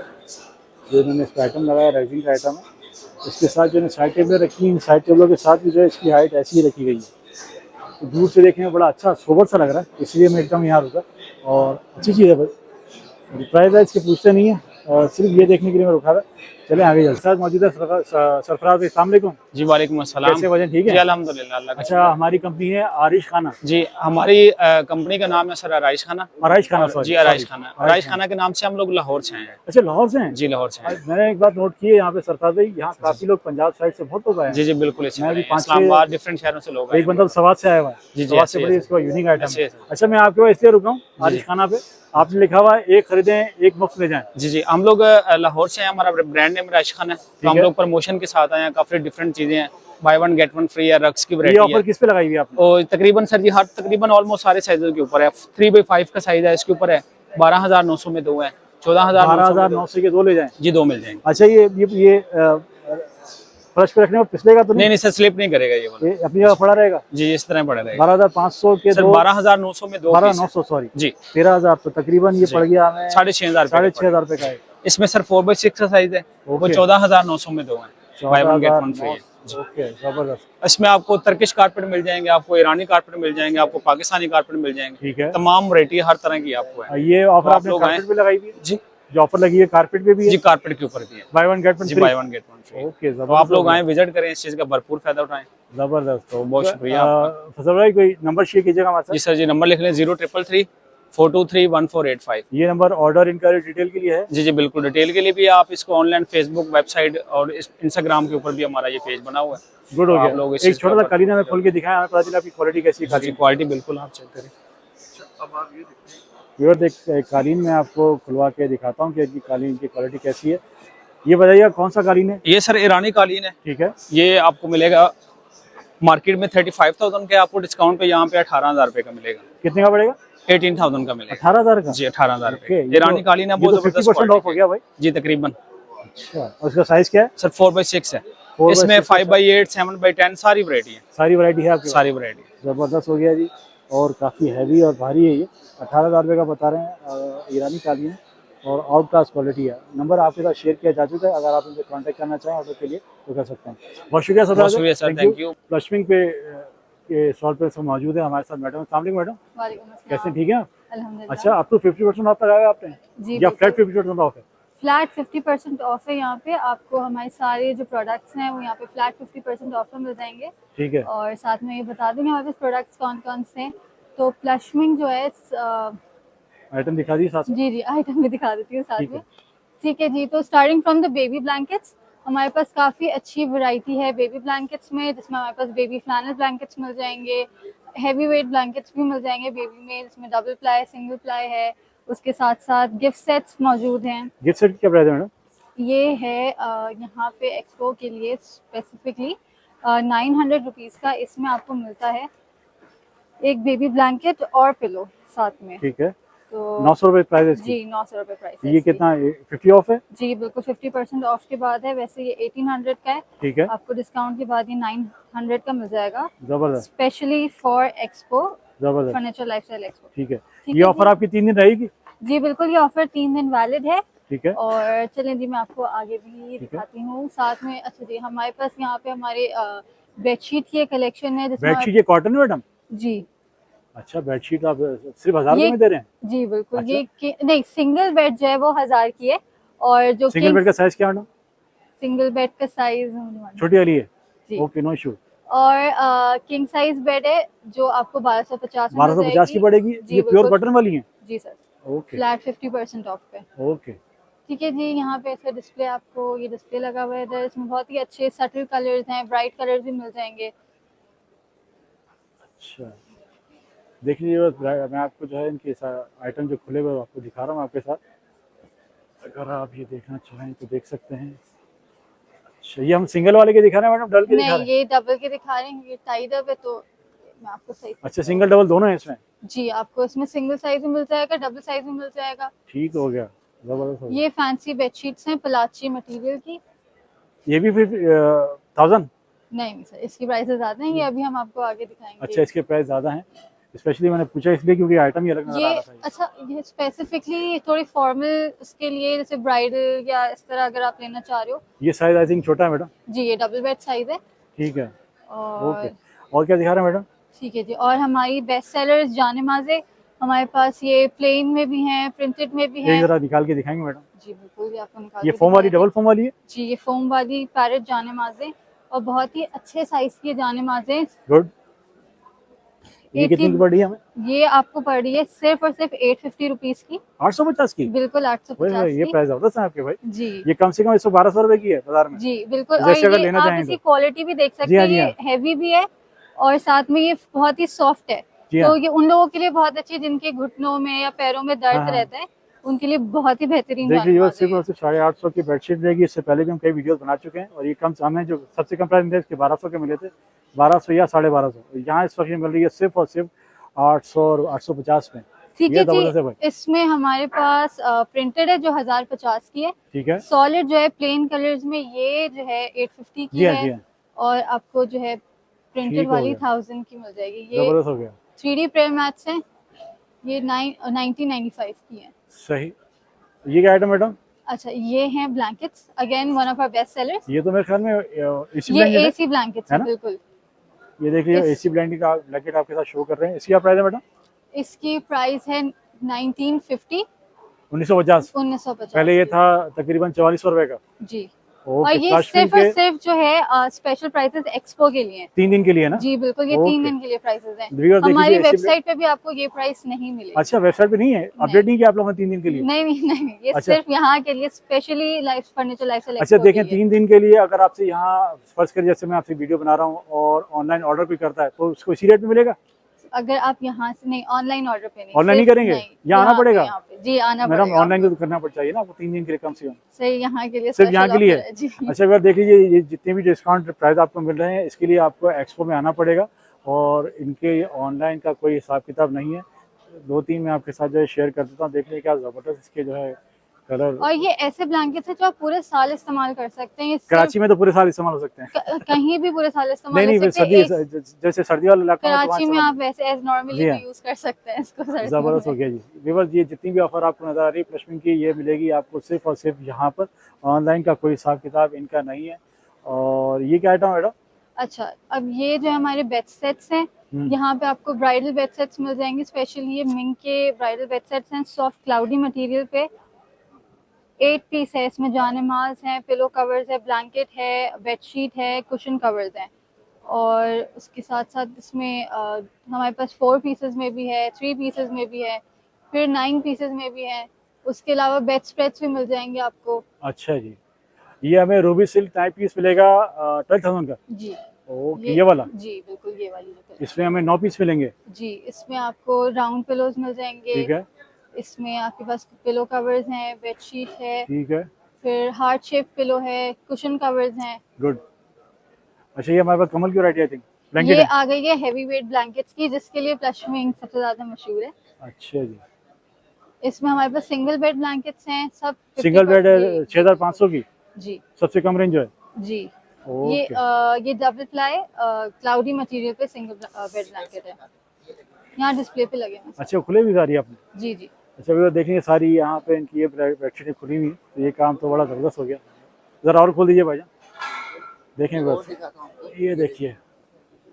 जो इन्होंने इस पर आइटम लगाया रेजिन का आइटम है। इसके साथ जो साइड टेबलें रखी हैं, इन साइड टेबलों के साथ भी जो है इसकी हाइट ऐसी ही रखी गई है। तो दूर से देखने में बड़ा अच्छा सोबर सा लग रहा है, इसलिए मैं एकदम यहाँ रुका। और अच्छी चीज़ है भाई, प्राइस है इसके पूछते नहीं है, और सिर्फ ये देखने के लिए मैं रुका था। चलें आगे चलते। साथ मौजूद है सरफराज, अस्सलाम वालेकुम। जी वालेकुम अस्सलाम। कैसे वजन ठीक है? जी अल्हम्दुलिल्लाह, अल्लाह का अच्छा, हमारी कंपनी है आरिश खाना। जी हमारी कंपनी का नाम है सर आराइश खाना। आराइश खाना, जी आराइश खाना। आराइश खाना के नाम से हम लोग लाहौर से हैं। अच्छा, लाहौर से हैं? जी लाहौर से हैं। मैंने एक बात नोट की है यहाँ पे सरफराज भाई, यहाँ काफी लोग पंजाब साइड से बहुत लोग आए हैं। जी बिल्कुल, मैं भी 5-6 इस्लामाबाद डिफरेंट शहरों से लोग एक बंदा सवाद से आया हुआ है। जी, सवाद से ऐसे बड़ी है। इसका यूनिक आइटम ऐसे है। है। अच्छा, मैं आपके पास इसलिए रुका हूँ आरिश खाना पे, आपने लिखा हुआ है एक खरीदें एक मुफ्त ले जाएं। जी हम लोग लाहौर से हैं, हमारा ब्रांड नेम आराइश खाना है। तो हम लोग प्रमोशन के साथ आए हैं, काफी डिफरेंट चीजें हैं, बाय 1 गेट 1 फ्री है, रक्स की ये वैरायटी ऑफर है। किस पे लगाई हुई है आपने? और तकरीबन सर जी हर तकरीबन ऑलमोस्ट सारे साइजों के ऊपर है। 3x5 का साइज है, इसके ऊपर है 12,900 में 2 है, 12,900 के 2 ले जाएं। जी 2 मिल जाएंगे। अच्छा, ये फर्श पे रखने में फिसलेगा तो नहीं नहीं सर, स्लिप नहीं करेगा ये वाला। ये अपनी जगह पड़ा रहेगा? जी इस तरह पड़ा रहेगा। 12,500 के सर 12,900 में 2 12,900 सॉरी जी 13,000, तो तकरीबन ये पड़ गया हमें 6,500 6,500 रुपए का है। इसमें सर 4x6 का साइज है, वो 14,900 में 2 है, बाय 1 गेट 1 फ्री है। ओके, जबरदस्त। इसमें आपको तुर्किश कारपेट मिल जाएंगे, आपको ईरानी कारपेट मिल जाएंगे, आपको पाकिस्तानी कारपेट मिल जाएंगे। ठीक है, तमाम वैरायटी हर तरह की आपको है। ये ऑफर आप आपने लोग कारपेट पे लगाई हुई है? जी जो ऑफर लगी है कारपेट पे भी है? जी कारपेट के ऊपर भी है, बाय 1 गेट 1 जी free. Buy 1 get 1 free. Okay, तो आप लोग आए, विजिट करें, इस चीज का भरपूर फायदा उठाएं। जबरदस्त। तो बहुत शुक्रिया आपका। फजल भाई, कोई नंबर शेयर कीजिएगा हमारे साथ। जी सर जी नंबर लिख लें 0333 423 1485। ये नंबर ऑर्डर इनक्वायरी डिटेल के लिए है? जी जी बिल्कुल, डिटेल के लिए भी आप इसको ऑनलाइन फेसबुक वेबसाइट और इंस्टाग्राम के ऊपर भी हमारा ये पेज बना हुआ है। गुड हो आप गया। लोग इस एक चीज़ छोटा का सा कालीन हमें खोल के दिखाया, हमें पता चला आपकी क्वालिटी कैसी है। जी क्वालिटी बिल्कुल आप चेक करें। एक कालीन में आपको खुलवा के दिखाता हूँ कि इनकी कालीन की क्वालिटी कैसी है। ये बताइए कौन सा कालीन है? ये सर ईरानी कालीन है। ठीक है, ये आपको मिलेगा मार्केट में 35,000 के, आपको डिस्काउंट पे यहाँ पे 18,000 रुपए का मिलेगा। कितने का पड़ेगा? 18,000 का मिलेगा। 18,000 का? जी 18,000 ओके, रुपए। ईरानी कालीन है, बहुत जबरदस्त 50% ऑफ हो गया भाई। जी तकरीबन। अच्छा, और इसका साइज क्या है? सर 4x6 है। 4 इसमें 5x8, 7x10 सारी वैरायटी है, सारी वैरायटी है आपके पास? सारी वैरायटी। ज़बरदस्त हो गया जी, और काफ़ी हैवी और भारी है ये। 18,000 रुपये का बता रहे हैं। ईरानी कालीन और आउट क्लास क्वालिटी है। नंबर आपके साथ शेयर किया जा चुका है, अगर आप इनसे कांटेक्ट करना चाहें ऑर्डर के लिए तो कर सकते हैं। बहुत शुक्रिया सर। बहुत शुक्रिया सर, थैंक यू। फ्लशिंग पे के स्टॉल पे सब मौजूद है हमारे साथ मैडम। अस्सलाम वालेकुम मैडम, वालेकुम कैसे अस्सलाम। ठीक है आप? अल्हम्दुलिल्लाह। अच्छा, अब तो 50% ऑफ लगाया आपने? जी, या बिल्कुल। फ्लैट 50% ऑफ है? फ्लैट 50% ऑफ है यहाँ पे। आपको हमारे सारे जो प्रोडक्ट्स हैं वो यहाँ पे फ्लैट 50% ऑफ में मिल जाएंगे। ठीक है, और साथ में ये बता देंगे हमारे पास प्रोडक्ट्स कौन कौन से हैं। तो प्लशमिंग जो है आइटम दिखा दीजिए साथ में। जी जी आइटम भी दिखा देती हूँ साथ ठीक है। में। ठीक है जी, तो starting from the baby blankets हमारे पास काफ़ी अच्छी वैरायटी है बेबी ब्लैंकेट्स में, जिसमें हमारे पास बेबी फ्लैनल ब्लैंकेट्स मिल जाएंगे, हैवी वेट ब्लैंकेट्स भी मिल जाएंगे बेबी में, जिसमें डबल प्लाई सिंगल प्लाई है। उसके साथ साथ गिफ्ट सेट्स मौजूद हैं। गिफ्ट सेट क्या प्राइस है मैडम? ये है यहाँ पे एक्सपो के लिए स्पेसिफिकली 900 रुपीज़ का इसमें आपको मिलता है एक बेबी ब्लैंकेट और पिलो साथ में। ठीक है, तो 900 रुपये प्राइस है इसकी। जी 900 रुपये प्राइस है ये इसकी। कितना 50 ऑफ है? जी बिल्कुल 50% ऑफ के बाद है। वैसे ये 1800 का है, ठीक है, आपको डिस्काउंट के बाद ये 900 का मिल जाएगा, जबरदस्त स्पेशली फॉर एक्सपो, जबरदस्त। Furniture lifestyle expo. ठीक है, ठीक ये है ऑफर जी। आपकी 3 दिन रहेगी? जी बिल्कुल, ये ऑफर 3 दिन वैलिड है। ठीक है, और चलें जी, मैं आपको आगे भी है। दिखाती हूँ साथ में। अच्छा जी, हमारे पास यहाँ पे हमारे बेडशीट की कलेक्शन है जिसमें बेडशीट ये कॉटन है मैडम? जी अच्छा, बेडशीट आप सिर्फ 1000 रुपये ये में दे रहे हैं? जी बिल्कुल। अच्छा। ये नहीं, सिंगल बेड जो है वो 1000 की है, और जो सिंगल बेड का साइज क्या मैडम? सिंगल बेड का साइज छोटी वाली है? जी। Okay, no issue. और किंग साइज बेड है जो आपको 1250 में मिल 1250 की जाएगी। पड़ेगी? जी ये प्योर बिल्कुल। कॉटन वाली है? जी सर, ओके फ्लैट 50% ऑफ पे। ओके। ठीक है जी, यहाँ पे ऐसे डिस्प्ले, आपको ये डिस्प्ले लगा हुआ है इधर, इसमें बहुत ही अच्छे सटल कलर्स हैं, ब्राइट कलर्स भी मिल जाएंगे। अच्छा, देख लीजिए बस, मैं आपको जो है इनके आइटम जो खुले हुए आपको दिखा रहा हूँ आपके साथ। अगर आप ये देखना चाहें तो देख सकते हैं। अच्छा, ये हम सिंगल वाले के दिखा रहे हैं मैडम, डबल के दिखा नहीं, रहे हैं? ये डबल के दिखा रहे हैं, ये टाइड अप है तो मैं आपको सही। अच्छा, सिंगल डबल दोनों है इसमें? जी, आपको इसमें सिंगल साइज में मिल जाएगा, डबल साइज में मिल जाएगा। ठीक हो गया, जबरदस्त हो गया। ये फैंसी बेडशीट्स हैं पलाची मटेरियल की। ये भी फिर 1000? नहीं सर, इसकी प्राइसेस ज़्यादा हैं, ये अभी हम आपको आगे दिखाएंगे। अच्छा, इसके प्राइस ज़्यादा हैं। स्पेशली मैंने पूछा इसलिए क्योंकि आइटम ये अलग नजर आ ये रहा था। अच्छा, ये स्पेसिफिकली थोड़ी फॉर्मल उसके लिए, जैसे ब्राइडल या इस तरह अगर आप लेना चाह रहे हो। ये साइज आई थिंक छोटा है मैडम? जी, ये डबल बेड साइज है। ठीक है, और ओके। और क्या दिखा रहे हैं मैडम? ठीक है जी, और हमारी बेस्ट सेलर्स जाने माजे हमारे पास ये प्लेन में भी हैं, प्रिंटेड में भी एक हैं। जरा निकाल के दिखाएंगे मैडम? जी बिल्कुल, ये आपको निकाल ये के फोम वाली, दिखाएंगे। डबल फोम वाली है? जी, ये फोम वाली पैरेट जाने माजे, और बहुत ही अच्छे साइज के जाने माजे। गुड। ये कितनी की पड़ी है हमें? ये आपको पड़ रही है सिर्फ और सिर्फ 850 रुपीज की। 850 की? बिल्कुल ओए 850 ये की। प्राइस जबरदस्त है आपके भाई। जी ये कम से कम 100-1200 रुपए की है बाजार में। जी बिल्कुल। और जैसे अगर ये लेना आप चाहें इसकी तो। क्वालिटी भी देख सकते जी हाँ, हैं, जी ये हाँ। हैवी भी है और साथ में ये बहुत ही सॉफ्ट है। जी तो हाँ। ये उन लोगों के लिए बहुत अच्छी, जिनके घुटनों में या पैरों में दर्द हाँ, हाँ। रहता है, उनके लिए बहुत ही बेहतरीन देख लीजिए, जानवर सिर्फ है। और सिर्फ 850 की बेडशीट रहेगी। इससे पहले भी हम कई वीडियोस बना चुके हैं, और ये कम हमें जो सबसे कम प्राइस मिले इसके 1200 के मिले थे, 1200 या 1250। यहाँ इस वक्त मिल रही है सिर्फ और सिर्फ 800 और 850 में। ठीक ये है जबरदस्त है जी, भाई। इसमें हमारे पास प्रिंटेड है जो 1050 की है। ठीक है, सॉलिड जो है प्लेन कलर्स में ये जो है 850 की जी हाँ, है। जी हाँ। और आपको जो है प्रिंटेड ठीक हो वाली गया। 1000 की मिल जाएगी। ये जबरदस्त हो गया। 3D प्रेम मैट्स हैं, ये 1995 की है। सही। ये क्या आइटम मैडम? अच्छा, ये हैं blankets, again one of our best sellers. ये तो मेरे ख्याल में एसी ये ब्लैंकेट AC ब्लैंकेट्स है है ना? बिल्कुल। ये देख लीजिए, इस- एसी ब्लैंकेट आपके साथ शो कर रहे हैं। इसकी क्या प्राइस है मैडम? इसकी प्राइस है 1950 1950। 1950 पहले ये था तकरीबन 4400 रुपए का। जी। ओके, और ये प्लास्टिक सिर्फ और के सिर्फ जो है स्पेशल प्राइसेस एक्सपो के लिए हैं। 3 दिन के लिए ना? जी बिल्कुल, ये 3 ओके। दिन के लिए प्राइसेस हैं। व्यूअर्स देख हमारी लीजिए, ऐसी वेबसाइट पे भी आपको ये प्राइस नहीं मिलेगी। अच्छा, वेबसाइट पे नहीं है? अपडेट नहीं किया आप लोगों ने 3 दिन के लिए? नहीं नहीं नहीं, ये अच्छा। सिर्फ यहाँ के लिए, स्पेशली लाइफ फर्नीचर लाइफस्टाइल अच्छा, एक्सपो के देखें लिए। 3 दिन के लिए अगर आपसे यहाँ फर्ज कर, जैसे मैं आपसे वीडियो बना रहा हूँ और ऑनलाइन ऑर्डर कोई करता है तो उसको इसी रेट में मिलेगा? अगर आप यहाँ से नहीं, ऑनलाइन ऑर्डर पे नहीं, ऑनलाइन नहीं सिर्फ करेंगे? नहीं, यहाँ आना पे, पड़ेगा? यहाँ पे। जी आना मैडम, पड़ेगा। ऑनलाइन तो करना पड़ चाहिए ना आपको 3 दिन के लिए कम से कम। सही, यहाँ के लिए सिर्फ यहाँ special के लिए offer है, जी। अच्छा, अगर देख लीजिए, ये जितने भी डिस्काउंट प्राइस आपको मिल रहे हैं इसके लिए आपको एक्सपो में आना पड़ेगा, और इनके ऑनलाइन का कोई हिसाब किताब नहीं है। 2-3 मैं आपके साथ जो है शेयर कर देता हूँ, देखने क्या ज़बरदस्त इसके जो है कलर। और ये ऐसे ब्लैंकेट्स है जो आप पूरे साल इस्तेमाल कर सकते हैं। ये सिर्फ कराची में तो पूरे साल इस्तेमाल हो सकते हैं। कहीं भी पूरे साल इस्तेमाल नहीं हो नहीं, सकते हैं। सर्दी जैसे सर्दी वाला इलाका है तो कराची में वहाँ आप वैसे एज नॉर्मली जी भी हाँ। यूज कर सकते हैं इसको सर्दियों ज़बरदस्त हो में। गया जी। व्यूअर्स, ये जितनी भी ऑफर आपको नज़र आ रही है पश्मीन की, ये मिलेगी आपको सिर्फ और सिर्फ यहाँ पर। ऑनलाइन का कोई हिसाब किताब इनका नहीं है। और ये क्या आइटम है मैडम? अच्छा, अब ये जो हमारे बेड सेट्स हैं, यहाँ पे आपको ब्राइडल बेड सेट्स मिल जाएंगे। स्पेशली ये मिंक के ब्राइडल बेड सेट्स हैं, सॉफ्ट क्लाउडी मटेरियल पे। 8 पीस है, इसमें जानमाज हैं, पिलो कवर्स है, ब्लैंकेट है, बेडशीट है, कुशन कवर्स हैं। और उसके साथ साथ इसमें हमारे पास 4 पीसेस में भी है, 3 पीसेस में भी है, फिर 9 पीसेस में भी है। उसके अलावा बेड स्प्रेड्स भी मिल जाएंगे आपको। अच्छा जी, ये हमें रूबी सिल्क टाइप पीस मिलेगा 12,000 का। जी ओके, ये वाला। जी बिल्कुल, ये वाली जो है। इसमें हमें 9 पीस मिलेंगे। जी, इसमें आपको राउंड पिलोज मिल जाएंगे। ठीक है, इसमें आपके पास पिलो कवर्स हैं, बेडशीट है, ठीक है, फिर हार्ट शेप पिलो है, कुशन कवर्स हैं। गुड। अच्छा, ये हमारे पास कमल की वैरायटी आई थिंक ब्लैंकेट ये है। आ गई है हैवी वेट ब्लैंकेट्स की, जिसके लिए प्लशमिंग सबसे ज्यादा मशहूर है। अच्छा जी, इसमें हमारे पास सिंगल बेड ब्लैंकेट्स हैं, सब 50 सिंगल बेड है जी, 6,500 की, जी सबसे कम रेंज जो है। जी। ओके, ये डबल प्लाई क्लाउडी मटेरियल पे सिंगल बेड ब्लैंकेट है। यहाँ डिस्प्ले पे लगे हैं। अच्छा, खुले भी सारी आपने। जी जी। अच्छा भैया, देखेंगे सारी यहाँ पे इनकी ये बेडशीटें खुली हुई हैं, तो ये काम तो बड़ा ज़बरदस्त हो गया। ज़रा और खोल दीजिए भाईजान, देखें बस। ये देखिए,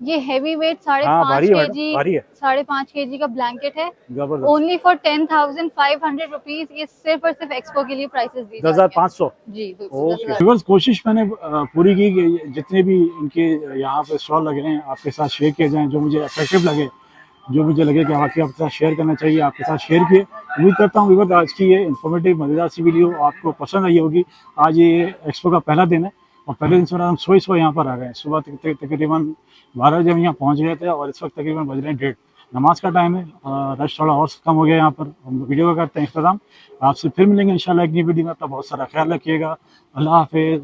ये हैवी वेट हाँ, 5.5 भारी है मैडम, केजी, भारी है, 5.5 केजी का ब्लैंकेट है। ज़बरदस्त। Only for 10,500 rupees. ये सिर्फ और सिर्फ एक्सपो के लिए प्राइसेस दी जाती हैं। 10,500। जी बिल्कुल, ओके 10,000। व्यूअर्स, कोशिश मैंने पूरी की कि जितने भी इनके यहाँ पे स्टॉल लगे हैं आपके साथ शेयर किए जाएं, जो मुझे अट्रैक्टिव लगे, जो मुझे लगे कि वाकई आपके साथ शेयर करना चाहिए, आपके साथ शेयर किए। उम्मीद करता हूँ व्यूअर्स, आज की ये इन्फॉर्मेटिव मज़ेदार सी वीडियो आपको पसंद आई होगी। आज ये एक्सपो का पहला दिन है और पहले दिन से हम सोए यहाँ पर आ गए। सुबह तकरीबन 12 बजे हम यहाँ पहुँच गए थे और इस वक्त तकरीबन बज रहे हैं 1:30। नमाज का टाइम है, रश थोड़ा और कम हो गया यहाँ पर। हम वीडियो का करते हैं इख्तिताम। आपसे फिर मिलेंगे इंशाल्लाह एक नई वीडियो में। अपना बहुत सारा ख्याल रखिएगा। अल्लाह हाफिज़।